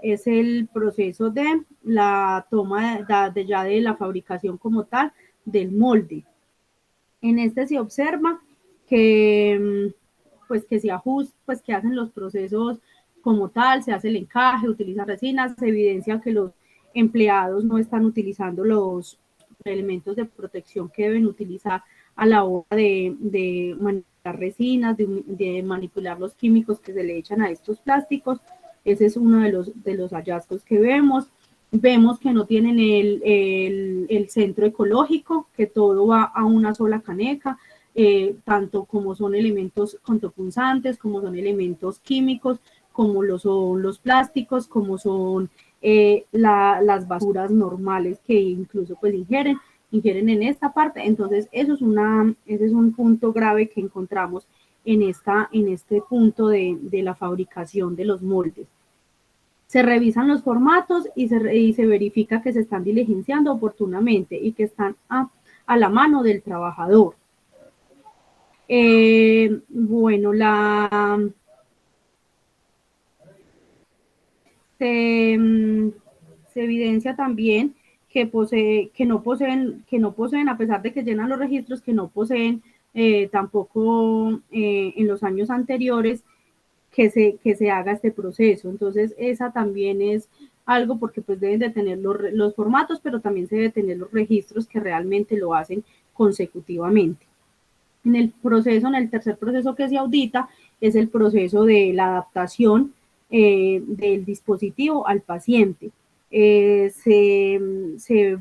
es el proceso de la toma ya de la fabricación como tal del molde. En este se observa que, pues, que se ajusta, pues que hacen los procesos como tal, se hace el encaje, utilizan resinas, se evidencia que los empleados no están utilizando los elementos de protección que deben utilizar a la hora de manipular resinas, de manipular los químicos que se le echan a estos plásticos. Ese es uno de los hallazgos que vemos. Vemos que no tienen el centro ecológico, que todo va a una sola caneca, tanto como son elementos contopunzantes, como son elementos químicos, como lo son los plásticos, como son las basuras normales que incluso pues ingieren en esta parte. Entonces, ese es un punto grave que encontramos en este punto de la fabricación de los moldes. Se revisan los formatos y se verifica que se están diligenciando oportunamente y que están a la mano del trabajador. Bueno, se evidencia también que no poseen, a pesar de que llenan los registros, que no poseen tampoco en los años anteriores que se haga este proceso. Entonces, esa también es algo, porque pues deben de tener los formatos, pero también se deben tener los registros que realmente lo hacen consecutivamente. En el tercer proceso que se audita es el proceso de la adaptación del dispositivo al paciente. Se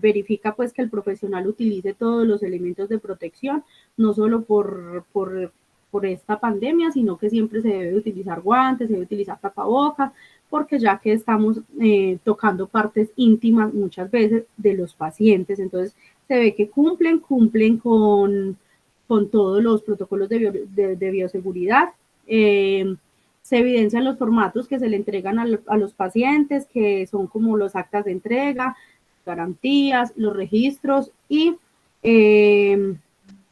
verifica pues que el profesional utilice todos los elementos de protección, no solo por esta pandemia, sino que siempre se debe utilizar guantes, se debe utilizar tapabocas, porque ya que estamos tocando partes íntimas muchas veces de los pacientes, entonces se ve que cumplen con todos los protocolos de bioseguridad. Se evidencian los formatos que se le entregan a los pacientes, que son como los actas de entrega, garantías, los registros y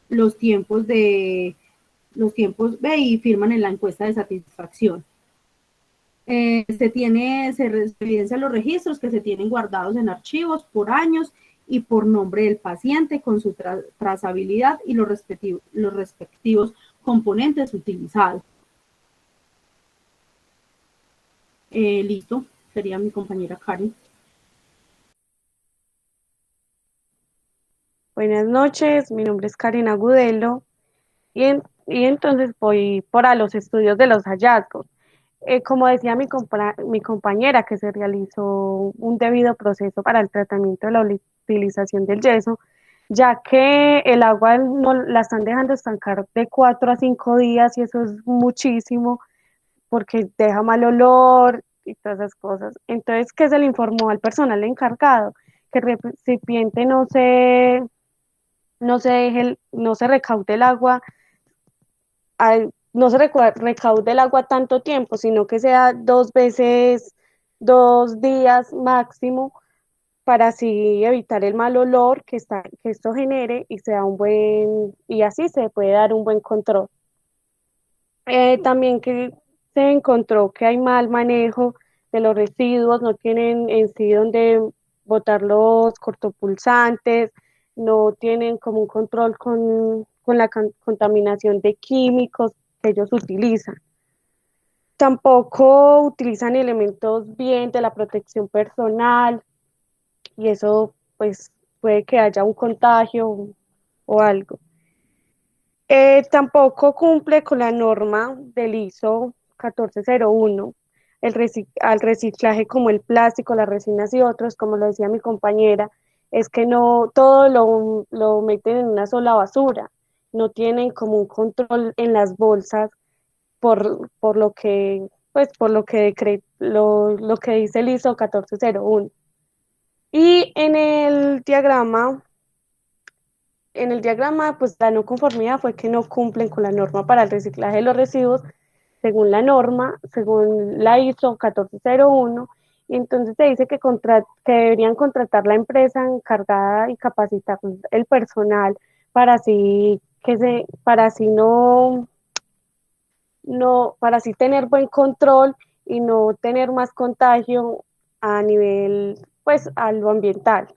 los tiempos y firman en la encuesta de satisfacción. Se evidencian los registros que se tienen guardados en archivos por años y por nombre del paciente con su trazabilidad y los respectivos componentes utilizados. Listo, sería mi compañera Karen. Buenas noches, mi nombre es Karen Agudelo y entonces voy para los estudios de los hallazgos. Como decía mi compañera, que se realizó un debido proceso para el tratamiento de la utilización del yeso, ya que el agua no la están dejando estancar de 4 a 5 días y eso es muchísimo porque deja mal olor y todas esas cosas. Entonces, ¿qué se le informó al personal encargado? Que el recipiente no se recaude el agua, no se recaude el agua tanto tiempo, sino que sea 2 veces, 2 días máximo, para así evitar el mal olor que esto genere y así se puede dar un buen control. También que se encontró que hay mal manejo de los residuos, no tienen en sí donde botar los cortopulsantes, no tienen como un control con la contaminación de químicos que ellos utilizan. Tampoco utilizan elementos bien de la protección personal y eso pues puede que haya un contagio o algo. Tampoco cumple con la norma del ISO 1401 al reciclaje como el plástico, las resinas y otros, como lo decía mi compañera, es que no todo lo meten en una sola basura, no tienen como un control en las bolsas por lo que lo que dice el ISO 1401. Y en el diagrama, pues la no conformidad fue que no cumplen con la norma para el reciclaje de los residuos, según la norma, según la ISO 1401, y entonces se dice que deberían contratar la empresa encargada y capacitar el personal para así para así tener buen control y no tener más contagio a nivel, pues, a lo ambiental.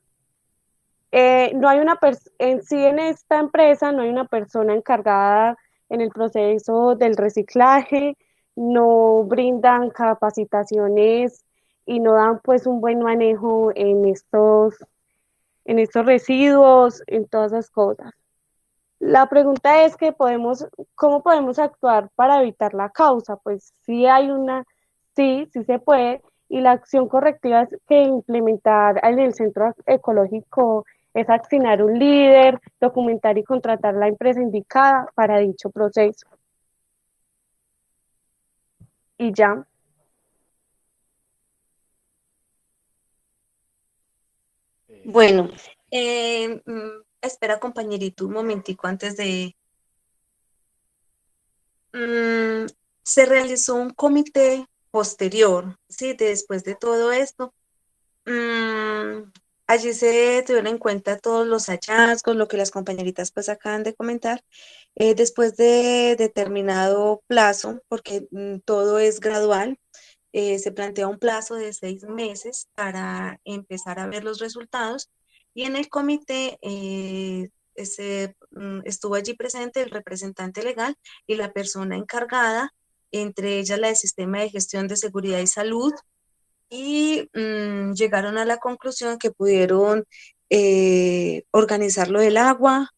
No hay en sí en esta empresa no hay una persona encargada en el proceso del reciclaje, no brindan capacitaciones y no dan pues un buen manejo en estos residuos, en todas esas cosas. La pregunta es ¿cómo podemos actuar para evitar la causa? Pues sí se puede, y la acción correctiva es que implementar en el centro ecológico es asignar un líder, documentar y contratar la empresa indicada para dicho proceso. Y ya. Bueno, espera compañerito un momentico antes de... se realizó un comité posterior, ¿sí? Después de todo esto. Allí se tuvieron en cuenta todos los hallazgos, lo que las compañeritas pues acaban de comentar. Después de determinado plazo, porque todo es gradual, se plantea un plazo de 6 meses para empezar a ver los resultados, y en el comité estuvo allí presente el representante legal y la persona encargada, entre ellas la del Sistema de Gestión de Seguridad y Salud, y llegaron a la conclusión que pudieron organizar lo del agua,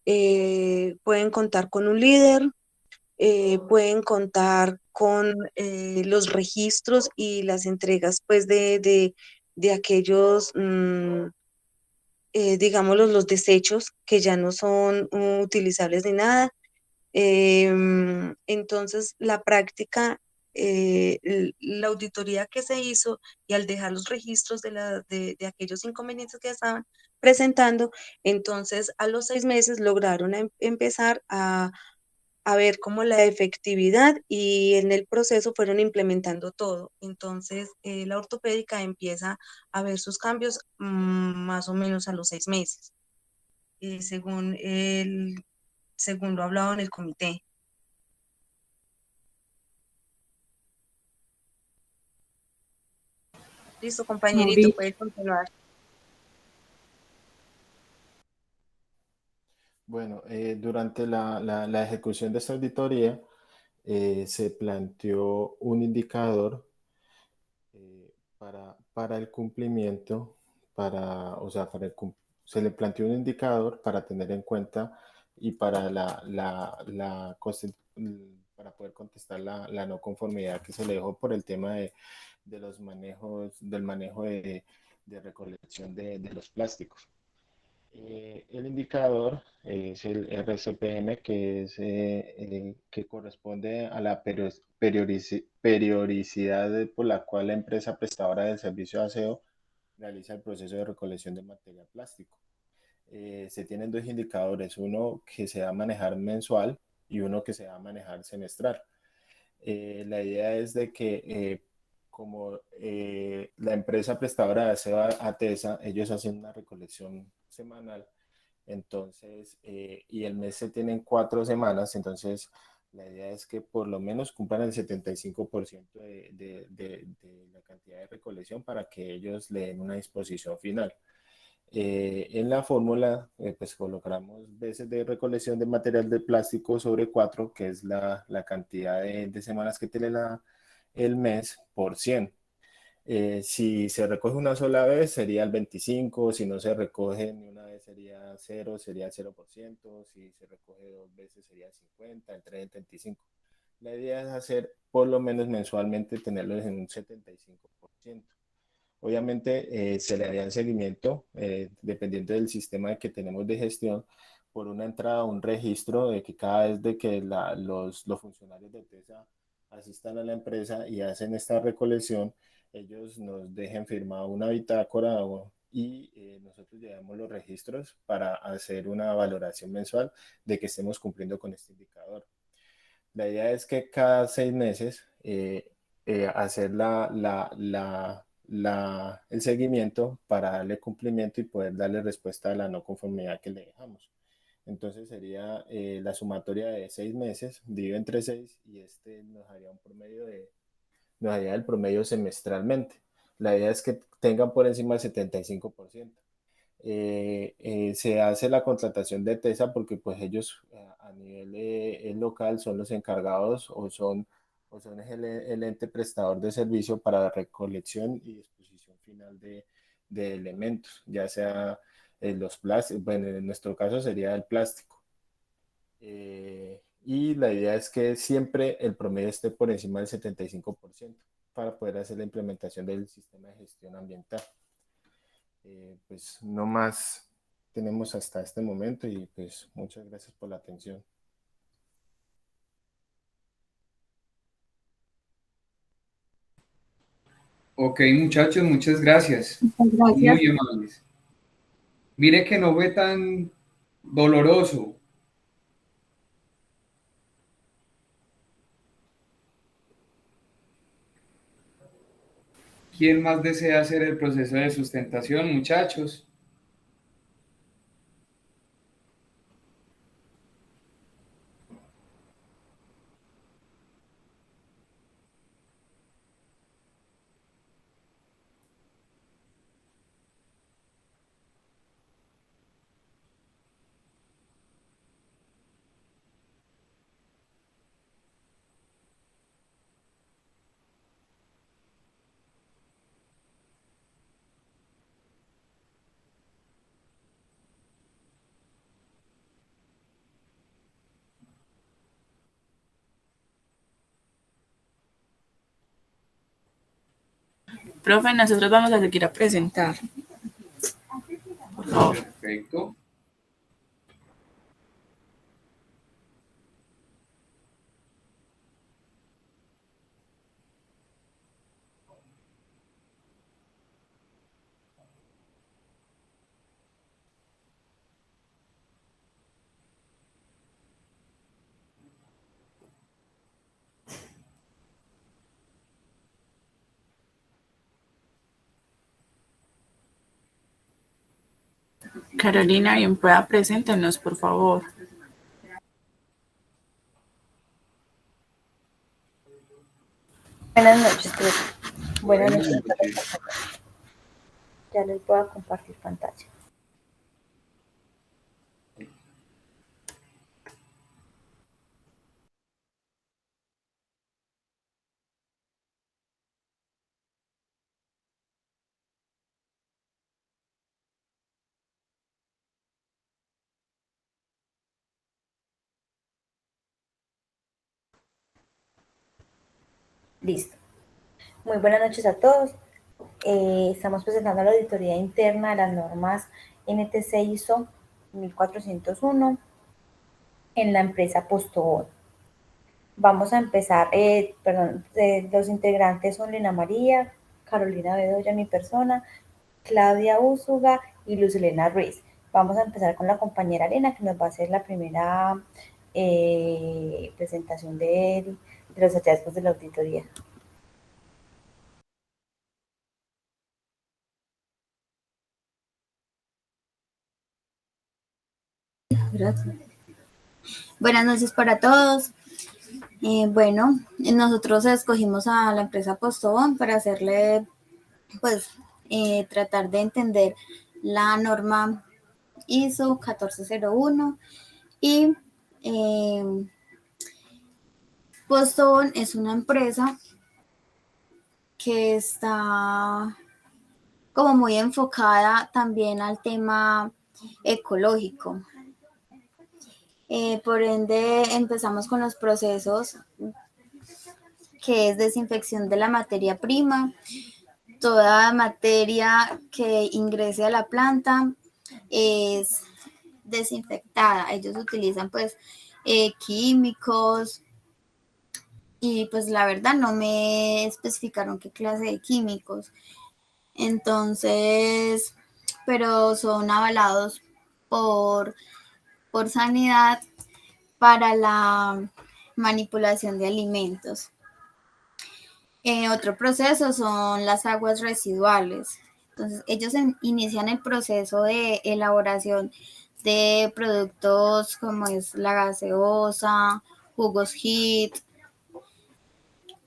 pueden contar con un líder, pueden contar con los registros y las entregas pues de aquellos, digámoslo, los desechos que ya no son utilizables ni nada. Entonces, la práctica, la auditoría que se hizo, y al dejar los registros de aquellos inconvenientes que estaban presentando, entonces a los 6 meses lograron empezar a ver como la efectividad, y en el proceso fueron implementando todo. Entonces, la ortopédica empieza a ver sus cambios más o menos a los 6 meses, según lo hablado en el comité. Listo, compañerito, Mauricio. puede continuar. Bueno, durante la ejecución de esta auditoría se planteó un indicador para el cumplimiento, o sea, se le planteó un indicador para tener en cuenta y para para poder contestar la no conformidad que se le dejó por el tema de los manejos, del manejo de recolección de los plásticos. El indicador es el RCPM, que corresponde a la periodicidad por la cual la empresa prestadora del servicio de aseo realiza el proceso de recolección de material plástico. Se tienen dos indicadores, uno que se va a manejar mensual y uno que se va a manejar semestral. La idea es de que como la empresa prestadora de aseo ATESA, ellos hacen una recolección semanal, entonces, y el mes se tienen 4 semanas, entonces la idea es que por lo menos cumplan el 75% de la cantidad de recolección para que ellos le den una disposición final. En la fórmula, pues colocamos veces de recolección de material de plástico sobre 4, que es la cantidad de semanas que tiene el mes, por 100. Si se recoge una sola vez sería el 25, si no se recoge ni una vez sería 0, sería el 0%, si se recoge 2 veces sería el 50, el 30, el 25. La idea es hacer por lo menos mensualmente tenerlos en un 75%. Obviamente se le haría el seguimiento, dependiendo del sistema que tenemos de gestión, por una entrada a un registro de que cada vez de que los funcionarios de TESA asistan a la empresa y hacen esta recolección, ellos nos dejen firmado una bitácora y nosotros llevamos los registros para hacer una valoración mensual de que estemos cumpliendo con este indicador. La idea es que cada 6 meses hacer el seguimiento para darle cumplimiento y poder darle respuesta a la no conformidad que le dejamos. Entonces sería la sumatoria de 6 meses, dividido entre 6, y nos haría el promedio semestralmente. La idea es que tengan por encima del 75%. Se hace la contratación de TESA porque pues ellos a nivel local son los encargados o son el ente prestador de servicio para la recolección y disposición final de elementos, ya sea los plásticos, bueno, en nuestro caso sería el plástico. Y la idea es que siempre el promedio esté por encima del 75% para poder hacer la implementación del sistema de gestión ambiental. Pues no más tenemos hasta este momento y pues muchas gracias por la atención. Ok, muchachos, muchas gracias. Muchas gracias. Muy amables. Mire que no fue tan doloroso. ¿Quién más desea hacer el proceso de sustentación, muchachos? Profe, nosotros vamos a seguir a presentar. Por favor. Perfecto. Carolina, bien pueda, preséntenos, por favor. Buenas noches, profe. Buenas noches. Ya les voy a compartir pantalla. Listo. Muy buenas noches a todos. Estamos presentando la auditoría interna de las normas NTC ISO 1401 en la empresa Postobón. Vamos a empezar, los integrantes son Lina María, Carolina Bedoya, mi persona, Claudia Úsuga y Luz Elena Ruiz. Vamos a empezar con la compañera Elena, que nos va a hacer la primera presentación de los hallazgos de la auditoría. Gracias. Buenas noches para todos. Bueno, nosotros escogimos a la empresa Postobón para hacerle, pues, tratar de entender la norma ISO 1401 y Postobón es una empresa que está como muy enfocada también al tema ecológico. Por ende, empezamos con los procesos que es desinfección de la materia prima. Toda materia que ingrese a la planta es desinfectada. Ellos utilizan pues químicos y pues la verdad no me especificaron qué clase de químicos. Entonces, pero son avalados por sanidad para la manipulación de alimentos. Otro proceso son las aguas residuales. Entonces, ellos inician el proceso de elaboración de productos como es la gaseosa, jugos HIT,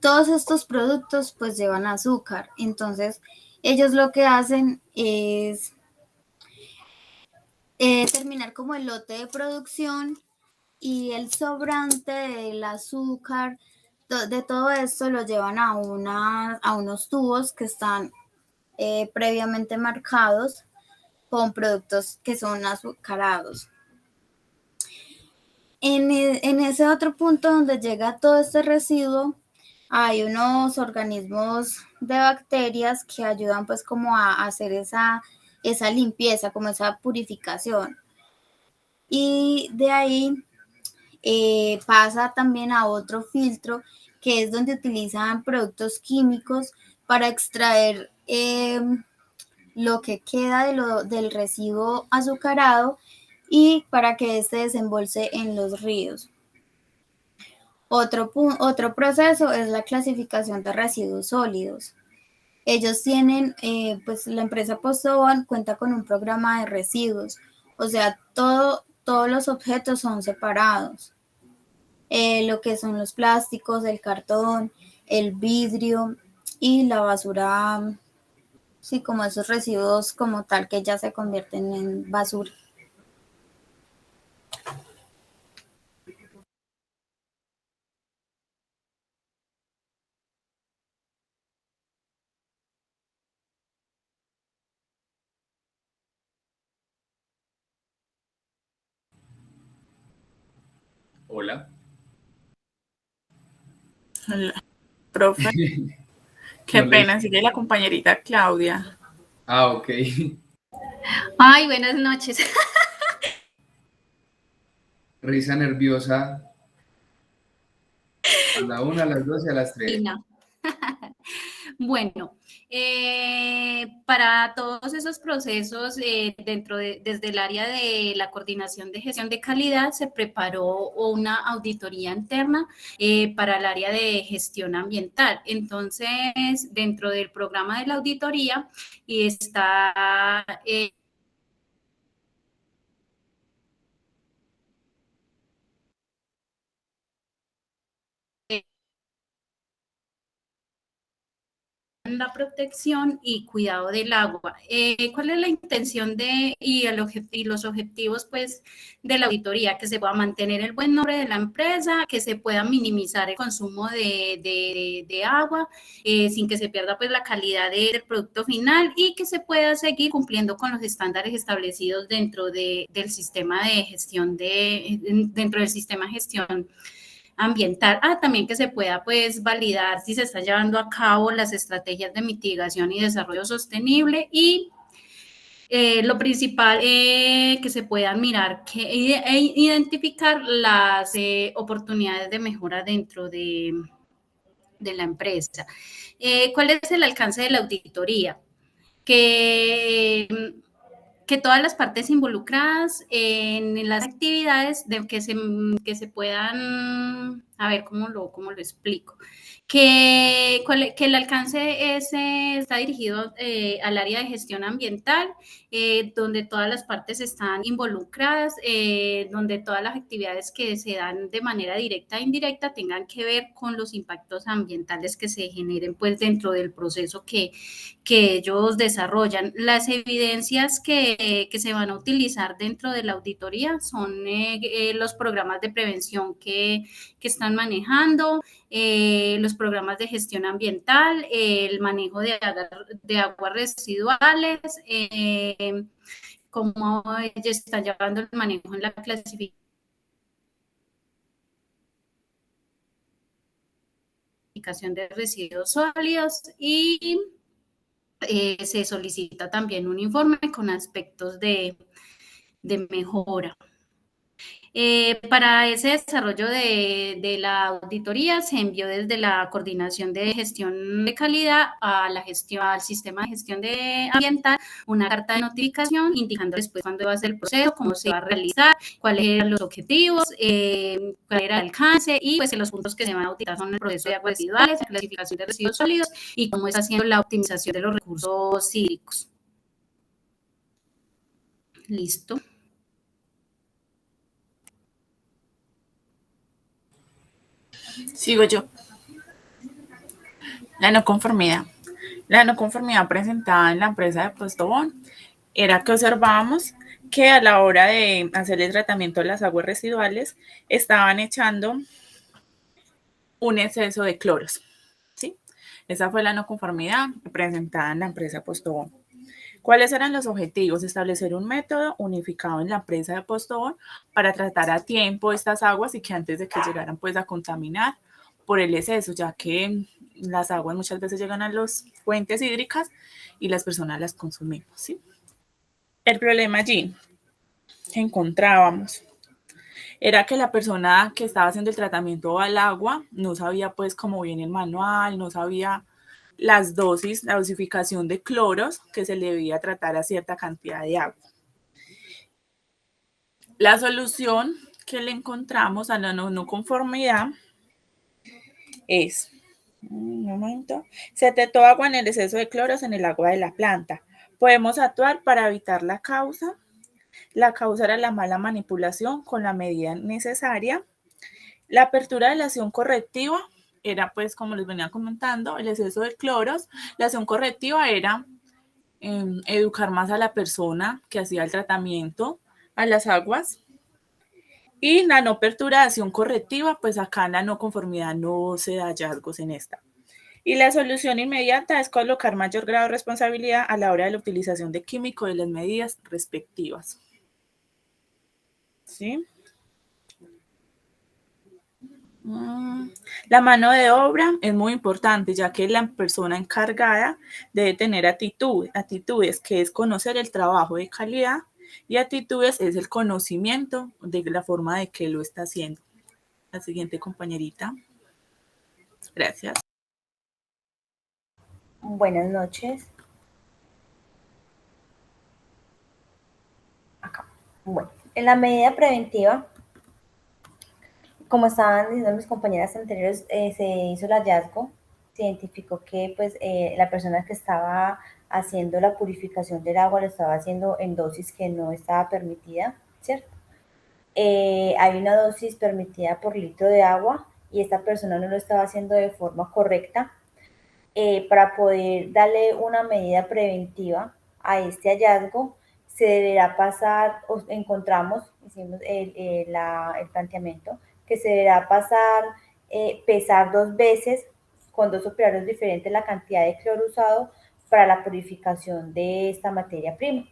todos estos productos pues llevan azúcar. Entonces, ellos lo que hacen es terminar como el lote de producción y el sobrante del azúcar, de todo esto lo llevan a unos tubos que están previamente marcados con productos que son azucarados. En ese otro punto donde llega todo este residuo, hay unos organismos de bacterias que ayudan pues como a hacer esa limpieza, como esa purificación. Y de ahí pasa también a otro filtro, que es donde utilizan productos químicos para extraer lo que queda del residuo azucarado y para que este desembolse en los ríos. Otro proceso es la clasificación de residuos sólidos. Ellos tienen, pues la empresa Postobón cuenta con un programa de residuos, o sea, todos los objetos son separados. Lo que son los plásticos, el cartón, el vidrio y la basura, sí, como esos residuos como tal que ya se convierten en basura. Hola. Hola, profe. Qué No pena, les... sigue la compañerita Claudia. Ah, ok. Ay, buenas noches. Risa nerviosa a la 1, a las 2 y a las 3. Bueno, para todos esos procesos, desde el área de la coordinación de gestión de calidad, se preparó una auditoría interna para el área de gestión ambiental. Entonces, dentro del programa de la auditoría está la protección y cuidado del agua. ¿Cuál es la intención y los objetivos pues, de la auditoría? Que se pueda mantener el buen nombre de la empresa, que se pueda minimizar el consumo de agua sin que se pierda pues, la calidad del producto final y que se pueda seguir cumpliendo con los estándares establecidos dentro del sistema de gestión dentro del sistema de gestión ambiental. También que se pueda pues validar si se está llevando a cabo las estrategias de mitigación y desarrollo sostenible y lo principal que se puedan mirar e identificar las oportunidades de mejora dentro de la empresa. ¿Cuál es el alcance de la auditoría? Que todas las partes involucradas en las actividades que se puedan, a ver cómo lo explico, que el alcance está dirigido al área de gestión ambiental, donde todas las partes están involucradas, donde todas las actividades que se dan de manera directa e indirecta tengan que ver con los impactos ambientales que se generen pues dentro del proceso que ellos desarrollan. Las evidencias que se van a utilizar dentro de la auditoría son los programas de prevención que están manejando, los programas de gestión ambiental, el manejo de aguas residuales, cómo ellos están llevando el manejo en la clasificación de residuos sólidos y se solicita también un informe con aspectos de mejora. Para ese desarrollo de la auditoría se envió desde la coordinación de gestión de calidad al sistema de gestión ambiental una carta de notificación indicando después cuándo va a ser el proceso, cómo se va a realizar, cuáles eran los objetivos, cuál era el alcance y pues los puntos que se van a auditar son el proceso de aguas residuales, la clasificación de residuos sólidos y cómo está haciendo la optimización de los recursos hídricos. Listo. Sigo yo. La no conformidad. La no conformidad presentada en la empresa de Postobón era que observábamos que a la hora de hacer el tratamiento de las aguas residuales estaban echando un exceso de cloros, ¿sí? Esa fue la no conformidad presentada en la empresa Postobón. ¿Cuáles eran los objetivos? Establecer un método unificado en la empresa de Postobón para tratar a tiempo estas aguas y que antes de que llegaran pues a contaminar por el exceso, ya que las aguas muchas veces llegan a las fuentes hídricas y las personas las consumimos, ¿sí? El problema allí que encontrábamos era que la persona que estaba haciendo el tratamiento al agua no sabía pues cómo viene el manual, no sabía las dosis, la dosificación de cloros que se le debía tratar a cierta cantidad de agua. La solución que le encontramos a la no conformidad es, un momento, se detectó agua en el exceso de cloros en el agua de la planta. Podemos actuar para evitar la causa. La causa era la mala manipulación con la medida necesaria. La apertura de la acción correctiva era, pues, como les venía comentando, el exceso de cloros. La acción correctiva era educar más a la persona que hacía el tratamiento a las aguas. Y la no apertura de acción correctiva, pues acá en la no conformidad no se da hallazgos en esta. Y la solución inmediata es colocar mayor grado de responsabilidad a la hora de la utilización de químico de las medidas respectivas. ¿Sí? La mano de obra es muy importante, ya que la persona encargada debe tener actitudes, que es conocer el trabajo de calidad, y actitudes es el conocimiento de la forma de que lo está haciendo. La siguiente compañerita. Gracias. Buenas noches. Acá. Bueno, en la medida preventiva, como estaban diciendo mis compañeras anteriores, se hizo el hallazgo, se identificó que pues, la persona que estaba haciendo la purificación del agua lo estaba haciendo en dosis que no estaba permitida, ¿cierto? Hay una dosis permitida por litro de agua y esta persona no lo estaba haciendo de forma correcta. Para poder darle una medida preventiva a este hallazgo, se deberá pasar, encontramos, hicimos el planteamiento, que se deberá pasar, pesar 2 veces con 2 operarios diferentes la cantidad de cloro usado para la purificación de esta materia prima.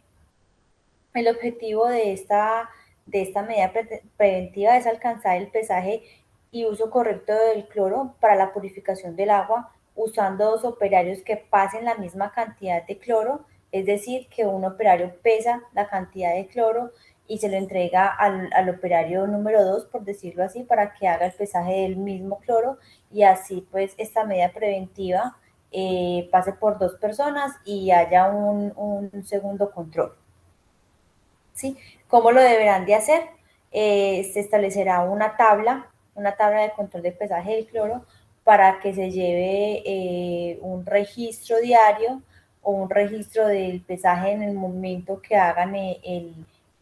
El objetivo de esta medida preventiva es alcanzar el pesaje y uso correcto del cloro para la purificación del agua, usando 2 operarios que pasen la misma cantidad de cloro, es decir, que un operario pesa la cantidad de cloro y se lo entrega al operario número 2, por decirlo así, para que haga el pesaje del mismo cloro, y así pues esta medida preventiva pase por 2 personas y haya un segundo control. ¿Sí? ¿Cómo lo deberán de hacer? Se establecerá una tabla de control de pesaje del cloro para que se lleve un registro diario o un registro del pesaje en el momento que hagan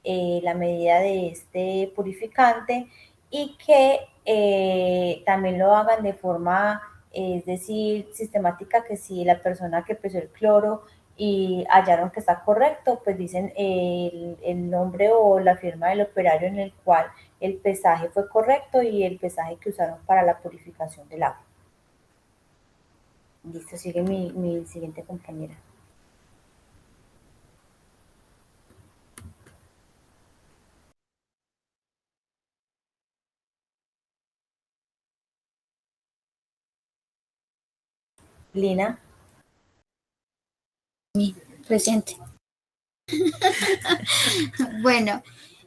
la medida de este purificante, y que también lo hagan de forma, es decir, sistemática, que si la persona que pesó el cloro y hallaron que está correcto, pues dicen el nombre o la firma del operario en el cual el pesaje fue correcto y el pesaje que usaron para la purificación del agua. Listo, sigue mi siguiente compañera. Lina. Presente. Bueno,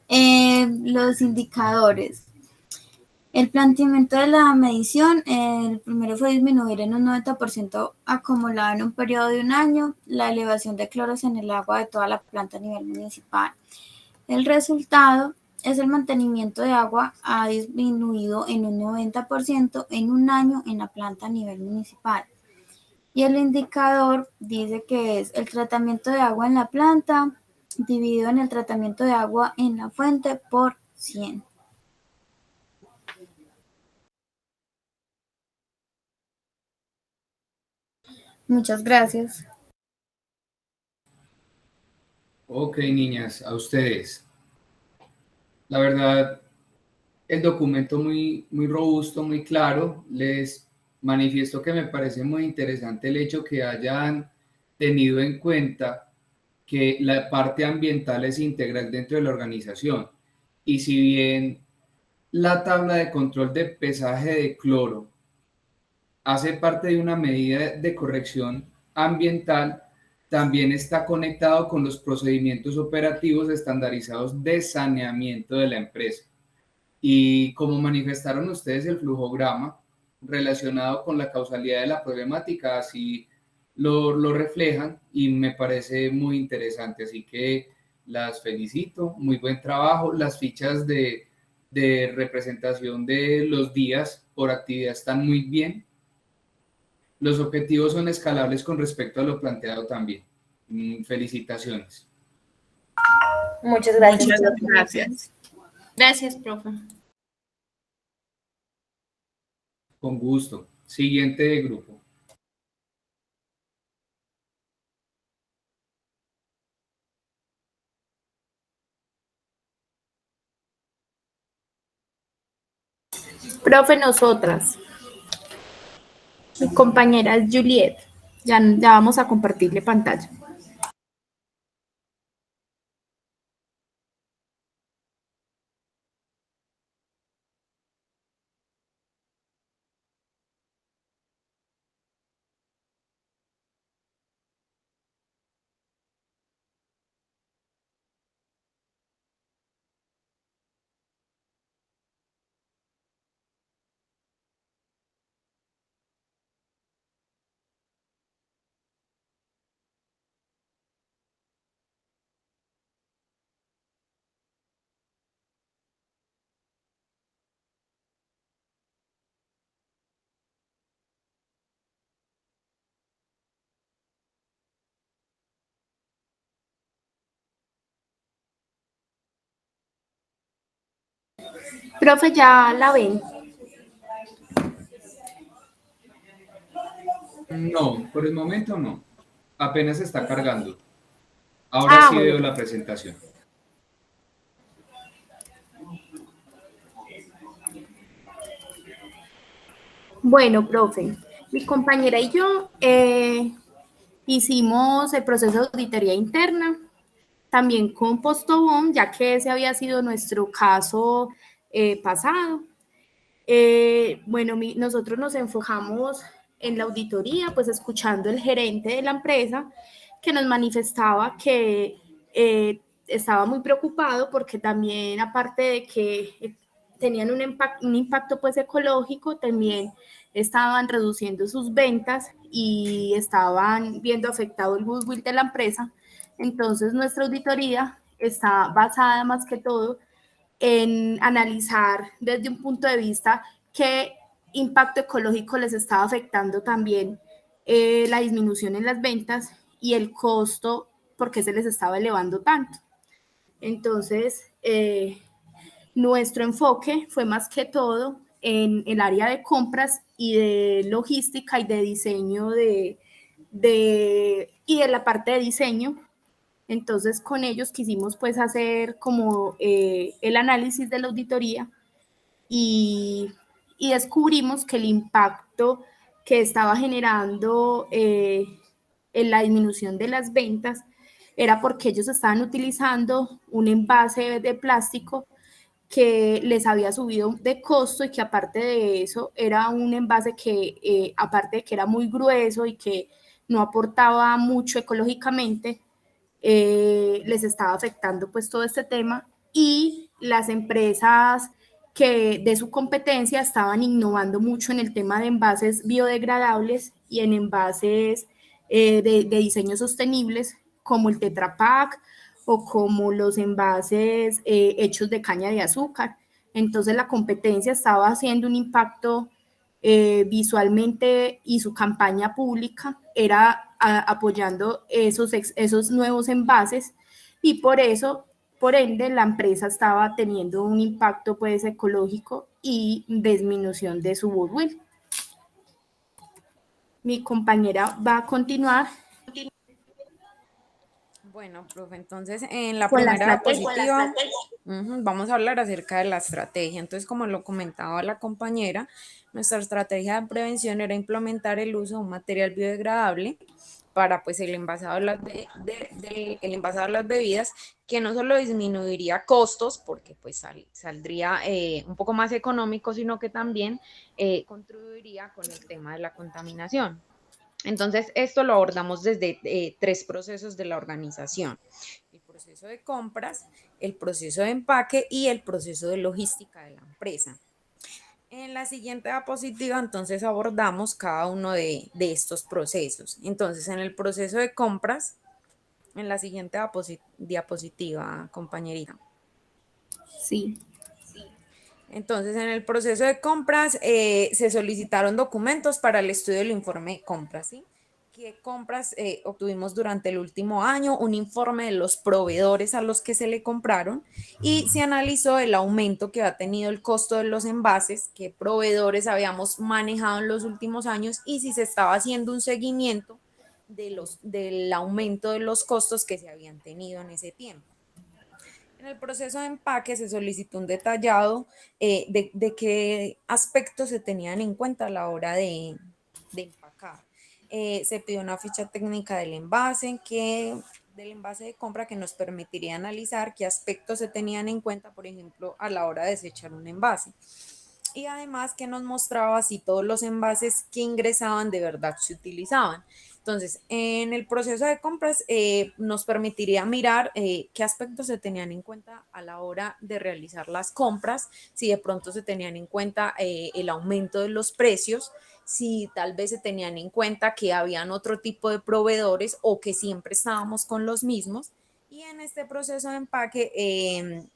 los indicadores. El planteamiento de la medición, el primero fue disminuir en un 90% acumulado en un periodo de 1 año la elevación de cloros en el agua de toda la planta a nivel municipal. El resultado es el mantenimiento de agua ha disminuido en un 90% en 1 año en la planta a nivel municipal. Y el indicador dice que es el tratamiento de agua en la planta dividido en el tratamiento de agua en la fuente por 100. Muchas gracias. Ok, niñas, a ustedes. La verdad, el documento muy robusto, muy claro. Les manifiesto que me parece muy interesante el hecho que hayan tenido en cuenta que la parte ambiental es integral dentro de la organización. Y si bien la tabla de control de pesaje de cloro hace parte de una medida de corrección ambiental, también está conectado con los procedimientos operativos estandarizados de saneamiento de la empresa. Y como manifestaron ustedes el flujograma relacionado con la causalidad de la problemática, así lo reflejan y me parece muy interesante. Así que las felicito, muy buen trabajo. Las fichas de representación de los días por actividad están muy bien. Los objetivos son escalables con respecto a lo planteado también. Felicitaciones. Muchas gracias. Muchas profe. gracias. Gracias, profe. Con gusto. Siguiente grupo. Profe, nosotras. Mi compañera es Juliet. Ya vamos a compartirle pantalla. Profe, ya la ven. No, por el momento no. Apenas está cargando. Ahora sí Bueno. veo la presentación. Bueno, profe, mi compañera y yo hicimos el proceso de auditoría interna, también con Postobón, ya que ese había sido nuestro caso pasado. Bueno, nosotros nos enfocamos en la auditoría, pues escuchando el gerente de la empresa que nos manifestaba que estaba muy preocupado porque también, aparte de que tenían un impacto pues ecológico, también estaban reduciendo sus ventas y estaban viendo afectado el goodwill de la empresa. Entonces, nuestra auditoría está basada más que todo en analizar desde un punto de vista qué impacto ecológico les estaba afectando también la disminución en las ventas y el costo, por qué se les estaba elevando tanto. Entonces, nuestro enfoque fue más que todo en el área de compras y de logística y de diseño y de la parte de diseño. Entonces, con ellos quisimos pues hacer como el análisis de la auditoría y descubrimos que el impacto que estaba generando en la disminución de las ventas era porque ellos estaban utilizando un envase de plástico que les había subido de costo y que aparte de eso era un envase que aparte de que era muy grueso y que no aportaba mucho ecológicamente, les estaba afectando pues todo este tema y las empresas que de su competencia estaban innovando mucho en el tema de envases biodegradables y en envases de diseño sostenibles como el Tetra Pak o como los envases hechos de caña de azúcar. Entonces la competencia estaba haciendo un impacto visualmente y su campaña pública era apoyando esos nuevos envases y por eso, por ende, la empresa estaba teniendo un impacto pues ecológico y disminución de su goodwill. mi compañera va a continuar Bueno, profe, entonces en la con la primera estrategia. diapositiva vamos a hablar acerca de la estrategia. Entonces, como lo comentaba la compañera, nuestra estrategia de prevención era implementar el uso de un material biodegradable para pues el envasado de el envasado de las bebidas, que no solo disminuiría costos, porque pues saldría un poco más económico, sino que también contribuiría con el tema de la contaminación. Entonces, esto lo abordamos desde 3 procesos de la organización: el proceso de compras, el proceso de empaque y el proceso de logística de la empresa. En la siguiente diapositiva, entonces, abordamos cada uno de estos procesos. Entonces, en el proceso de compras, en la siguiente diapositiva, compañerita. Sí. Entonces, en el proceso de compras se solicitaron documentos para el estudio del informe de compras, ¿sí? ¿Qué compras obtuvimos durante el último año? Un informe de los proveedores a los que se le compraron, y se analizó el aumento que ha tenido el costo de los envases, qué proveedores habíamos manejado en los últimos años y si se estaba haciendo un seguimiento del aumento de los costos que se habían tenido en ese tiempo. En el proceso de empaque se solicitó un detallado de qué aspectos se tenían en cuenta a la hora de empacar. Se pidió una ficha técnica del envase de compra, que nos permitiría analizar qué aspectos se tenían en cuenta, por ejemplo, a la hora de desechar un envase. Y además que nos mostraba si todos los envases que ingresaban de verdad se utilizaban. Entonces, en el proceso de compras nos permitiría mirar qué aspectos se tenían en cuenta a la hora de realizar las compras, si de pronto se tenían en cuenta el aumento de los precios, si tal vez se tenían en cuenta que habían otro tipo de proveedores o que siempre estábamos con los mismos. Y en este proceso de empaque,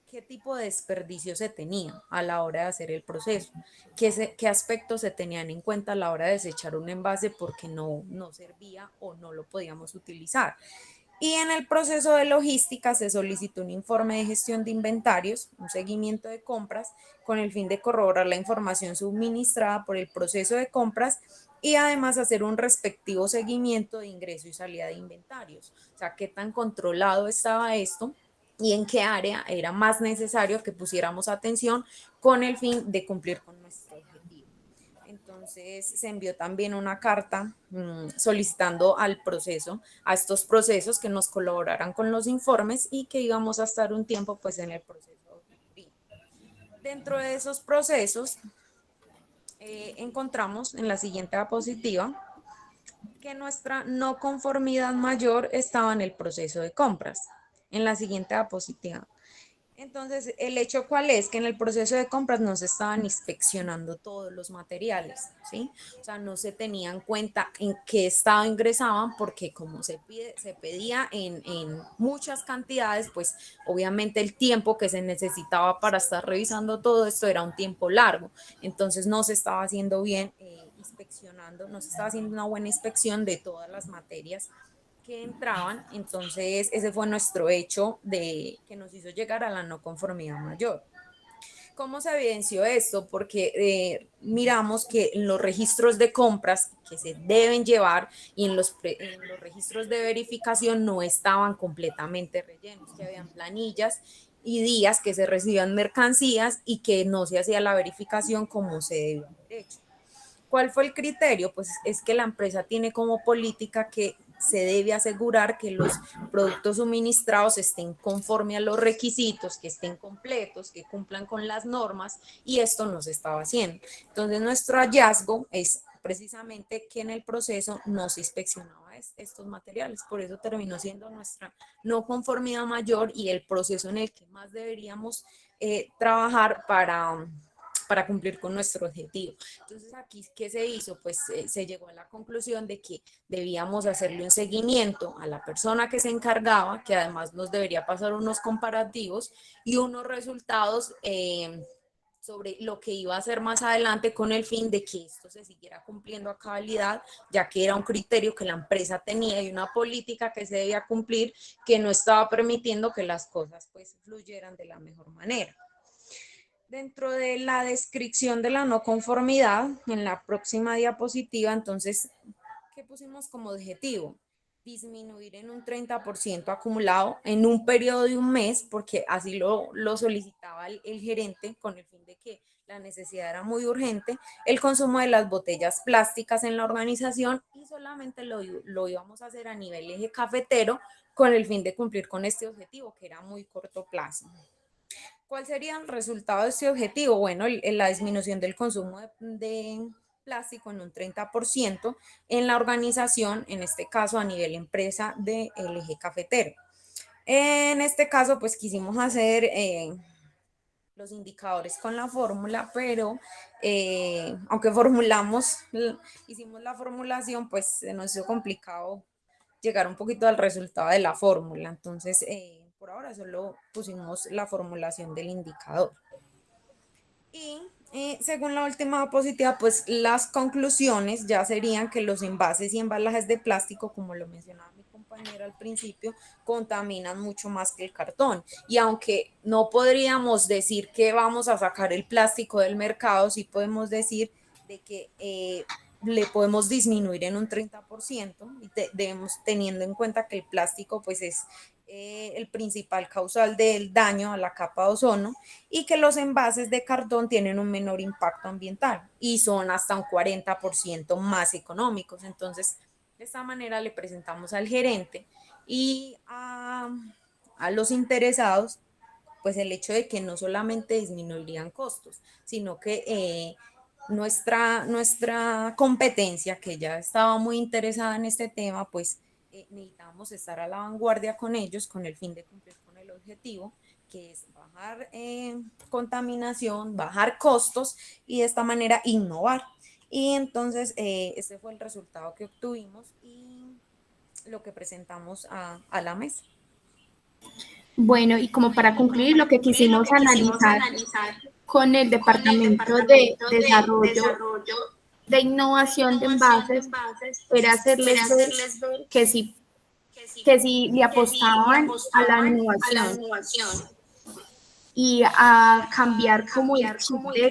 qué tipo de desperdicio se tenía a la hora de hacer el proceso, qué aspectos se tenían en cuenta a la hora de desechar un envase porque no servía o no lo podíamos utilizar. Y en el proceso de logística se solicitó un informe de gestión de inventarios, un seguimiento de compras, con el fin de corroborar la información suministrada por el proceso de compras y además hacer un respectivo seguimiento de ingreso y salida de inventarios. O sea, qué tan controlado estaba esto y en qué área era más necesario que pusiéramos atención con el fin de cumplir con nuestro objetivo. Entonces se envió también una carta solicitando a estos procesos que nos colaboraran con los informes y que íbamos a estar un tiempo pues en el proceso. Dentro de esos procesos encontramos en la siguiente diapositiva que nuestra no conformidad mayor estaba en el proceso de compras. En la siguiente diapositiva. Entonces, ¿el hecho cuál es? Que en el proceso de compras no se estaban inspeccionando todos los materiales, ¿sí? O sea, no se tenía en cuenta en qué estado ingresaban, porque como se pedía en muchas cantidades, pues obviamente el tiempo que se necesitaba para estar revisando todo esto era un tiempo largo. Entonces, no se estaba haciendo bien inspeccionando, no se estaba haciendo una buena inspección de todas las materias que entraban. Entonces ese fue nuestro hecho que nos hizo llegar a la no conformidad mayor. ¿Cómo se evidenció esto? Porque miramos que en los registros de compras que se deben llevar y en los registros de verificación no estaban completamente rellenos, que habían planillas y días que se recibían mercancías y que no se hacía la verificación como se debía haber hecho. ¿Cuál fue el criterio? Pues es que la empresa tiene como política que se debe asegurar que los productos suministrados estén conforme a los requisitos, que estén completos, que cumplan con las normas, y esto no se estaba haciendo. Entonces nuestro hallazgo es precisamente que en el proceso no se inspeccionaba estos materiales, por eso terminó siendo nuestra no conformidad mayor y el proceso en el que más deberíamos trabajar para cumplir con nuestro objetivo. Entonces aquí, ¿qué se hizo? Pues se llegó a la conclusión de que debíamos hacerle un seguimiento a la persona que se encargaba, que además nos debería pasar unos comparativos y unos resultados sobre lo que iba a hacer más adelante, con el fin de que esto se siguiera cumpliendo a cabalidad, ya que era un criterio que la empresa tenía y una política que se debía cumplir, que no estaba permitiendo que las cosas pues fluyeran de la mejor manera. Dentro de la descripción de la no conformidad, en la próxima diapositiva, entonces, ¿qué pusimos como objetivo? Disminuir en un 30% acumulado en un periodo de un mes, porque así lo solicitaba el gerente con el fin de que la necesidad era muy urgente, el consumo de las botellas plásticas en la organización y solamente lo íbamos a hacer a nivel eje cafetero con el fin de cumplir con este objetivo que era muy corto plazo. ¿Cuál sería el resultado de este objetivo? Bueno, la disminución del consumo de plástico en un 30% en la organización, en este caso a nivel empresa del eje cafetero. En este caso, pues quisimos hacer los indicadores con la fórmula, pero aunque hicimos la formulación, pues se nos hizo complicado llegar un poquito al resultado de la fórmula. Entonces, por ahora solo pusimos la formulación del indicador. Y según la última diapositiva, pues las conclusiones ya serían que los envases y embalajes de plástico, como lo mencionaba mi compañera al principio, contaminan mucho más que el cartón. Y aunque no podríamos decir que vamos a sacar el plástico del mercado, sí podemos decir de que le podemos disminuir en un 30% y debemos teniendo en cuenta que el plástico pues es el principal causal del daño a la capa de ozono y que los envases de cartón tienen un menor impacto ambiental y son hasta un 40% más económicos. Entonces, de esta manera le presentamos al gerente y a los interesados pues el hecho de que no solamente disminuirían costos, sino que nuestra competencia, que ya estaba muy interesada en este tema, pues necesitamos estar a la vanguardia con ellos con el fin de cumplir con el objetivo, que es bajar contaminación, bajar costos y de esta manera innovar. Y entonces ese fue el resultado que obtuvimos y lo que presentamos a la mesa. Bueno, y como para concluir, lo que quisimos analizar con el Departamento de Desarrollo de Innovación de Envases era hacerles ver que si le apostaban a la innovación y a cambiar como el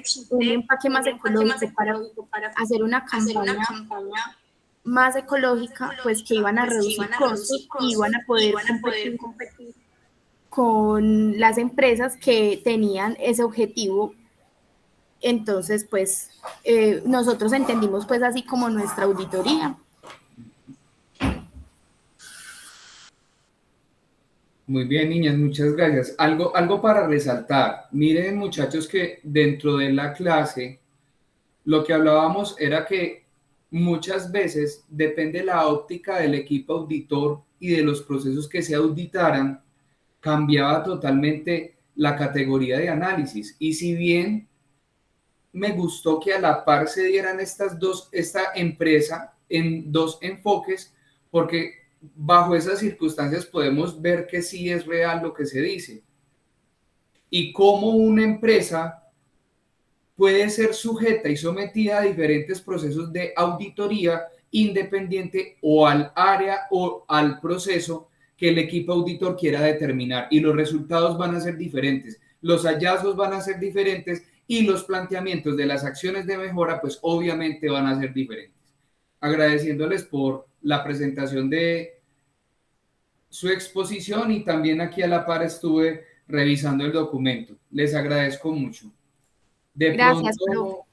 chip de un empaque más ecológico para hacer una campaña más ecológica, pues que iban a reducir costos y iban a poder competir con las empresas que tenían ese objetivo. Entonces, pues nosotros entendimos pues así como nuestra auditoría. Muy bien, niñas, muchas gracias. Algo para resaltar. Miren, muchachos, que dentro de la clase lo que hablábamos era que muchas veces depende la óptica del equipo auditor y de los procesos que se auditaran, cambiaba totalmente la categoría de análisis. Y si bien me gustó que a la par se dieran esta empresa en dos enfoques, porque bajo esas circunstancias podemos ver que sí es real lo que se dice. Y cómo una empresa puede ser sujeta y sometida a diferentes procesos de auditoría independiente o al área o al proceso que el equipo auditor quiera determinar, y los resultados van a ser diferentes, los hallazgos van a ser diferentes y los planteamientos de las acciones de mejora pues obviamente van a ser diferentes. Agradeciéndoles por la presentación de su exposición y también aquí a la par estuve revisando el documento. Les agradezco mucho. De Gracias, pronto,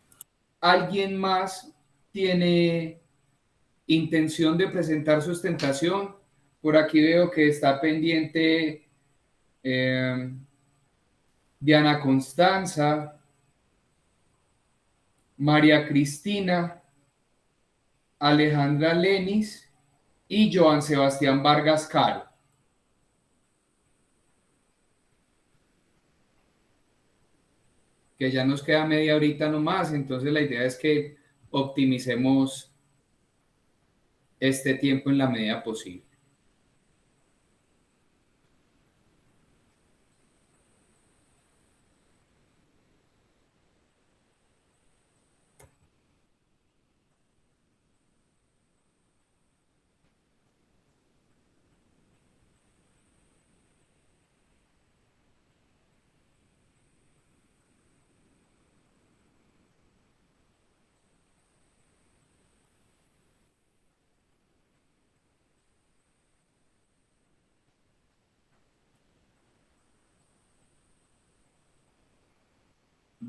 ¿alguien más tiene intención de presentar su ostentación? Por aquí veo que está pendiente Diana Constanza, María Cristina, Alejandra Lenis y Joan Sebastián Vargas Caro. Que ya nos queda media horita nomás, entonces la idea es que optimicemos este tiempo en la medida posible.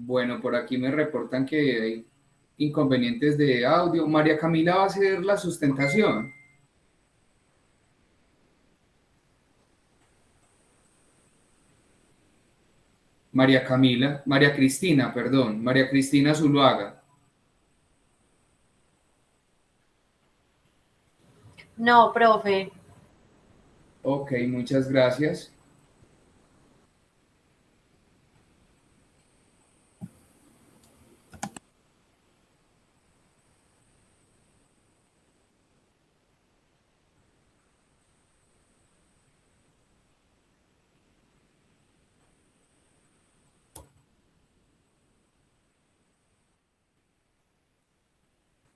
Bueno, por aquí me reportan que hay inconvenientes de audio. María Camila va a hacer la sustentación. María Cristina, perdón, María Cristina Zuluaga. No, profe. Ok, muchas gracias.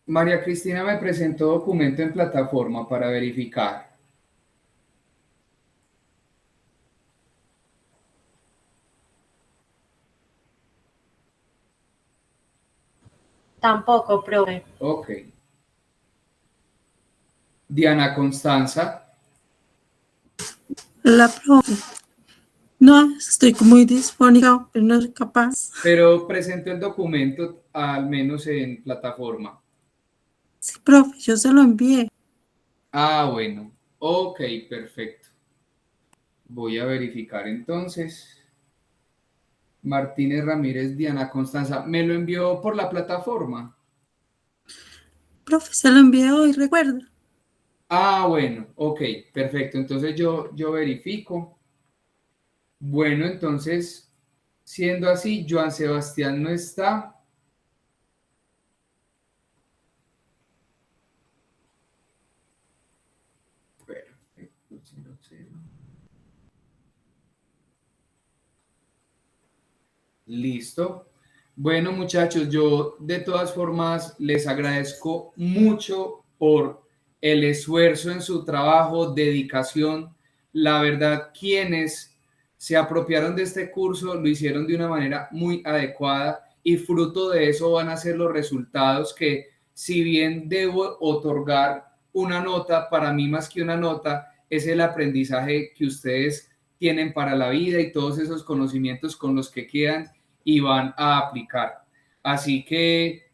María Cristina me presentó documento en plataforma para verificar. Tampoco, profe. Ok. Diana Constanza. La profe. No, estoy muy disponible, pero no soy capaz. Pero presentó el documento al menos en plataforma. Sí, profe, yo se lo envié. Ah, bueno. Ok, perfecto. Voy a verificar entonces. Martínez Ramírez, Diana Constanza. ¿Me lo envió por la plataforma? Profe, se lo envié hoy, recuerda. Ah, bueno, ok, perfecto. Entonces yo verifico. Bueno, entonces, siendo así, Joan Sebastián no está. Perfecto, 00. Listo. Bueno, muchachos, yo de todas formas les agradezco mucho por el esfuerzo en su trabajo, dedicación. La verdad, quienes se apropiaron de este curso lo hicieron de una manera muy adecuada y fruto de eso van a ser los resultados que, si bien debo otorgar una nota, para mí más que una nota, es el aprendizaje que ustedes tienen para la vida y todos esos conocimientos con los que quedan y van a aplicar. Así que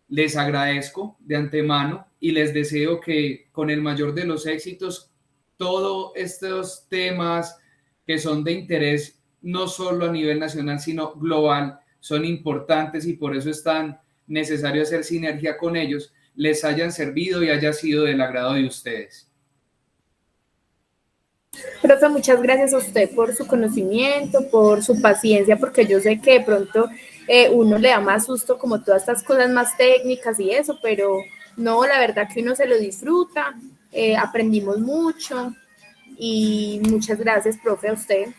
les agradezco de antemano y les deseo que con el mayor de los éxitos todos estos temas que son de interés no solo a nivel nacional sino global son importantes y por eso es tan necesario hacer sinergia con ellos, les hayan servido y haya sido del agrado de ustedes. Profe, muchas gracias a usted por su conocimiento, por su paciencia, porque yo sé que de pronto uno le da más susto como todas estas cosas más técnicas y eso, pero no, la verdad que uno se lo disfruta, aprendimos mucho y muchas gracias, profe, a usted.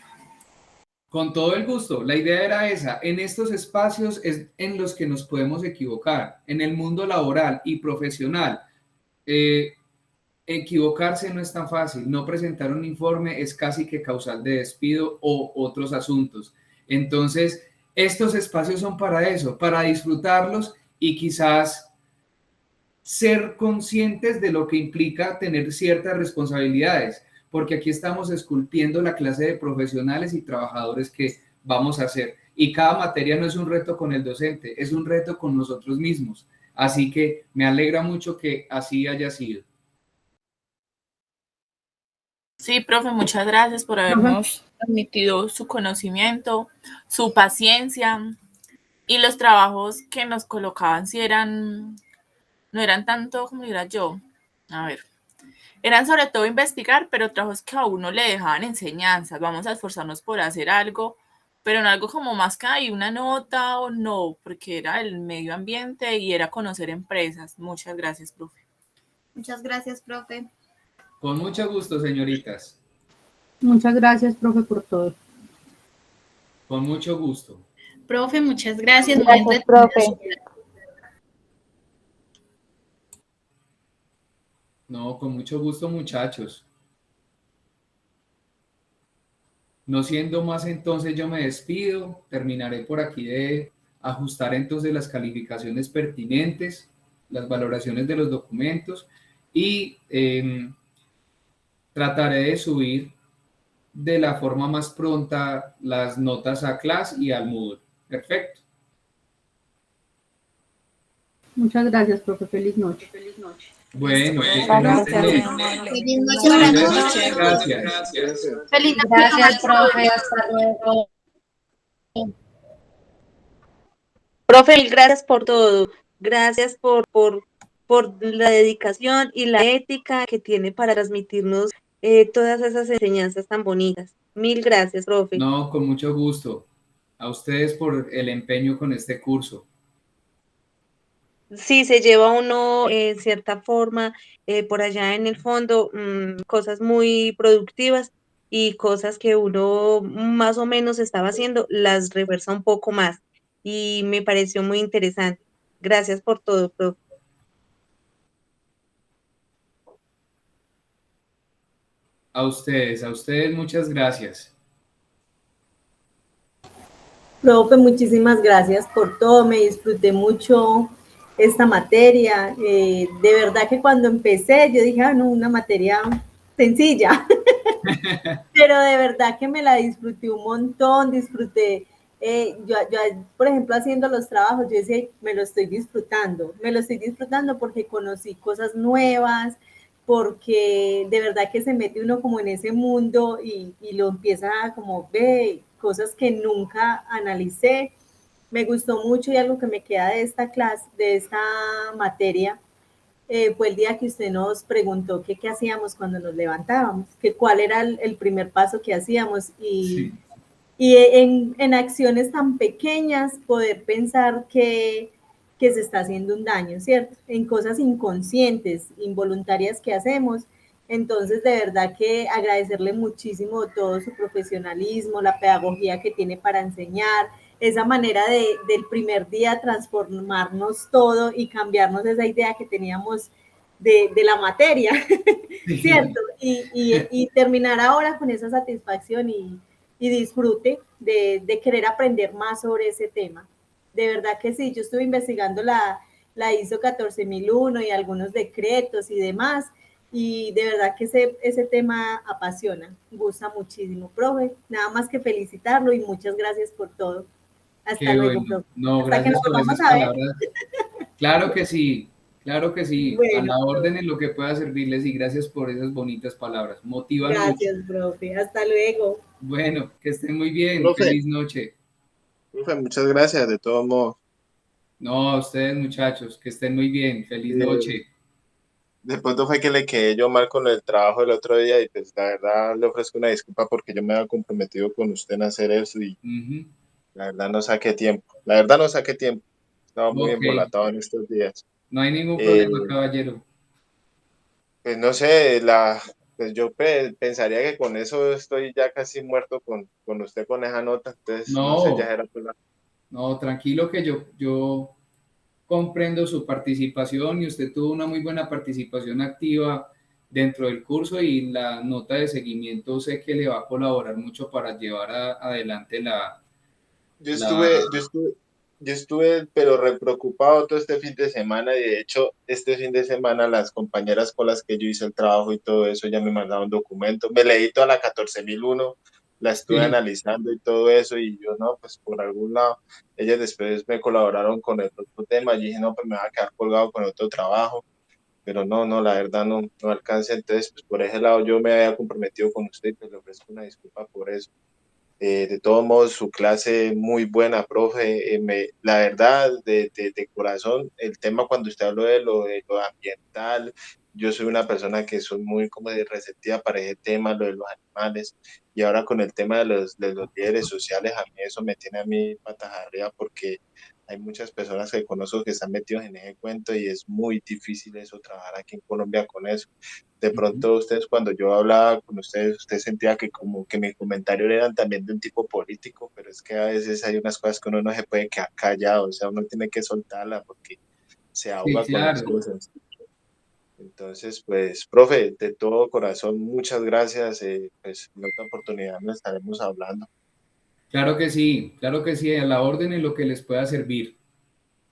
Con todo el gusto, la idea era esa. En estos espacios es en los que nos podemos equivocar, en el mundo laboral y profesional. Equivocarse no es tan fácil, no presentar un informe es casi que causal de despido o otros asuntos. Entonces, estos espacios son para eso, para disfrutarlos y quizás ser conscientes de lo que implica tener ciertas responsabilidades, porque aquí estamos esculpiendo la clase de profesionales y trabajadores que vamos a hacer. Y cada materia no es un reto con el docente, es un reto con nosotros mismos. Así que me alegra mucho que así haya sido. Sí, profe, muchas gracias por habernos transmitido su conocimiento, su paciencia y los trabajos que nos colocaban si eran, no eran tanto, como diría yo, a ver, eran sobre todo investigar, pero trabajos que a uno le dejaban enseñanzas, vamos a esforzarnos por hacer algo, pero no algo como más que hay una nota o no, porque era el medio ambiente y era conocer empresas. Muchas gracias, profe. Muchas gracias, profe. Con mucho gusto, señoritas. Muchas gracias, profe, por todo. Con mucho gusto. Profe, muchas gracias. Gracias, profe. No, con mucho gusto, muchachos. No siendo más, entonces yo me despido. Terminaré por aquí de ajustar entonces las calificaciones pertinentes, las valoraciones de los documentos y trataré de subir de la forma más pronta las notas a clase y al Moodle. Perfecto. Muchas gracias, profe. Feliz noche. Bueno, que Vale, estén muy bien. Feliz noche, buenas noches. Gracias. Feliz noche. Gracias, profe. Hasta luego. Profe, mil gracias por todo. Gracias por la dedicación y la ética que tiene para transmitirnos todas esas enseñanzas tan bonitas. Mil gracias, profe. No, con mucho gusto. A ustedes por el empeño con este curso. Sí, se lleva uno en cierta forma por allá en el fondo cosas muy productivas y cosas que uno más o menos estaba haciendo, las refuerza un poco más y me pareció muy interesante. Gracias por todo, profe. A ustedes muchas gracias. Profe, muchísimas gracias por todo, me disfruté mucho esta materia. De verdad que cuando empecé yo dije, no, una materia sencilla, pero de verdad que me la disfruté un montón, disfruté, yo, por ejemplo haciendo los trabajos, yo decía, me lo estoy disfrutando porque conocí cosas nuevas, porque de verdad que se mete uno como en ese mundo y lo empieza a como ver cosas que nunca analicé. Me gustó mucho y algo que me queda de esta clase, de esta materia, fue el día que usted nos preguntó que qué hacíamos cuando nos levantábamos, que cuál era el primer paso que hacíamos y en acciones tan pequeñas poder pensar que se está haciendo un daño, ¿cierto? En cosas inconscientes, involuntarias que hacemos. Entonces, de verdad que agradecerle muchísimo todo su profesionalismo, la pedagogía que tiene para enseñar, esa manera del primer día transformarnos todo y cambiarnos esa idea que teníamos de la materia, ¿cierto? Y terminar ahora con esa satisfacción y disfrute de querer aprender más sobre ese tema. De verdad que sí, yo estuve investigando la ISO 14001 y algunos decretos y demás, y de verdad que ese tema apasiona, gusta muchísimo. Profe, nada más que felicitarlo y muchas gracias por todo. Hasta Qué luego, bueno. profe. No, Hasta que gracias nos por volvamos esas a ver. palabras. Claro que sí, claro que sí. A Bueno, la orden en lo que pueda servirles y gracias por esas bonitas palabras. Motivan mucho. gracias, profe. Hasta luego. Bueno, que estén muy bien. Profe, Feliz noche. profe, muchas gracias, de todos modos. No, a ustedes muchachos, que estén muy bien. Feliz noche. De pronto fue que le quedé yo mal con el trabajo el otro día y pues la verdad le ofrezco una disculpa porque yo me había comprometido con usted en hacer eso y la verdad no saqué tiempo. La verdad no saqué tiempo. Estaba muy Ok, embolatado en estos días. no hay ningún Eh, problema, caballero. pues no sé, pues yo pensaría que con eso estoy ya casi muerto con usted con esa nota, entonces no sé, ya No, era pues no, tranquilo que yo comprendo su participación y usted tuvo una muy buena participación activa dentro del curso y la nota de seguimiento sé que le va a colaborar mucho para llevar adelante Yo la... estuve, yo estuve, yo estuve, pero re preocupado todo este fin de semana y de hecho este fin de semana las compañeras con las que yo hice el trabajo y todo eso ya me mandaron documento. Me leí toda la 14001, la estuve Sí, analizando y todo eso y yo no, pues por algún lado, ellas después me colaboraron con el otro tema. Yo dije, no, pues me va a quedar colgado con otro trabajo, pero no, la verdad no alcancé. Entonces, pues por ese lado yo me había comprometido con usted y pues le ofrezco una disculpa por eso. De todos modos, su clase muy buena, profe. La verdad, de corazón, el tema cuando usted habló de lo ambiental, yo soy una persona que soy muy como de receptiva para ese tema, lo de los animales, y ahora con el tema de los líderes sociales, a mí eso me tiene a mí patas arriba porque hay muchas personas que conozco que están metidos en ese cuento y es muy difícil eso, trabajar aquí en Colombia con eso. De pronto ustedes, cuando yo hablaba con ustedes, usted sentía que como que mis comentarios eran también de un tipo político, pero es que a veces hay unas cosas que uno no se puede quedar callado, o sea, uno tiene que soltarla porque se sí, ahoga con las claro. cosas. Entonces, pues, profe, de todo corazón, muchas gracias. Pues en otra oportunidad nos estaremos hablando. Claro que sí, a la orden en lo que les pueda servir.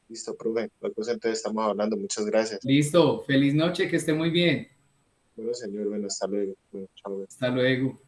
Listo, profe. Pues entonces estamos hablando. Muchas gracias. Listo, feliz noche, que esté muy bien. Bueno, señor, bueno, hasta luego. Bueno, chao. Hasta luego.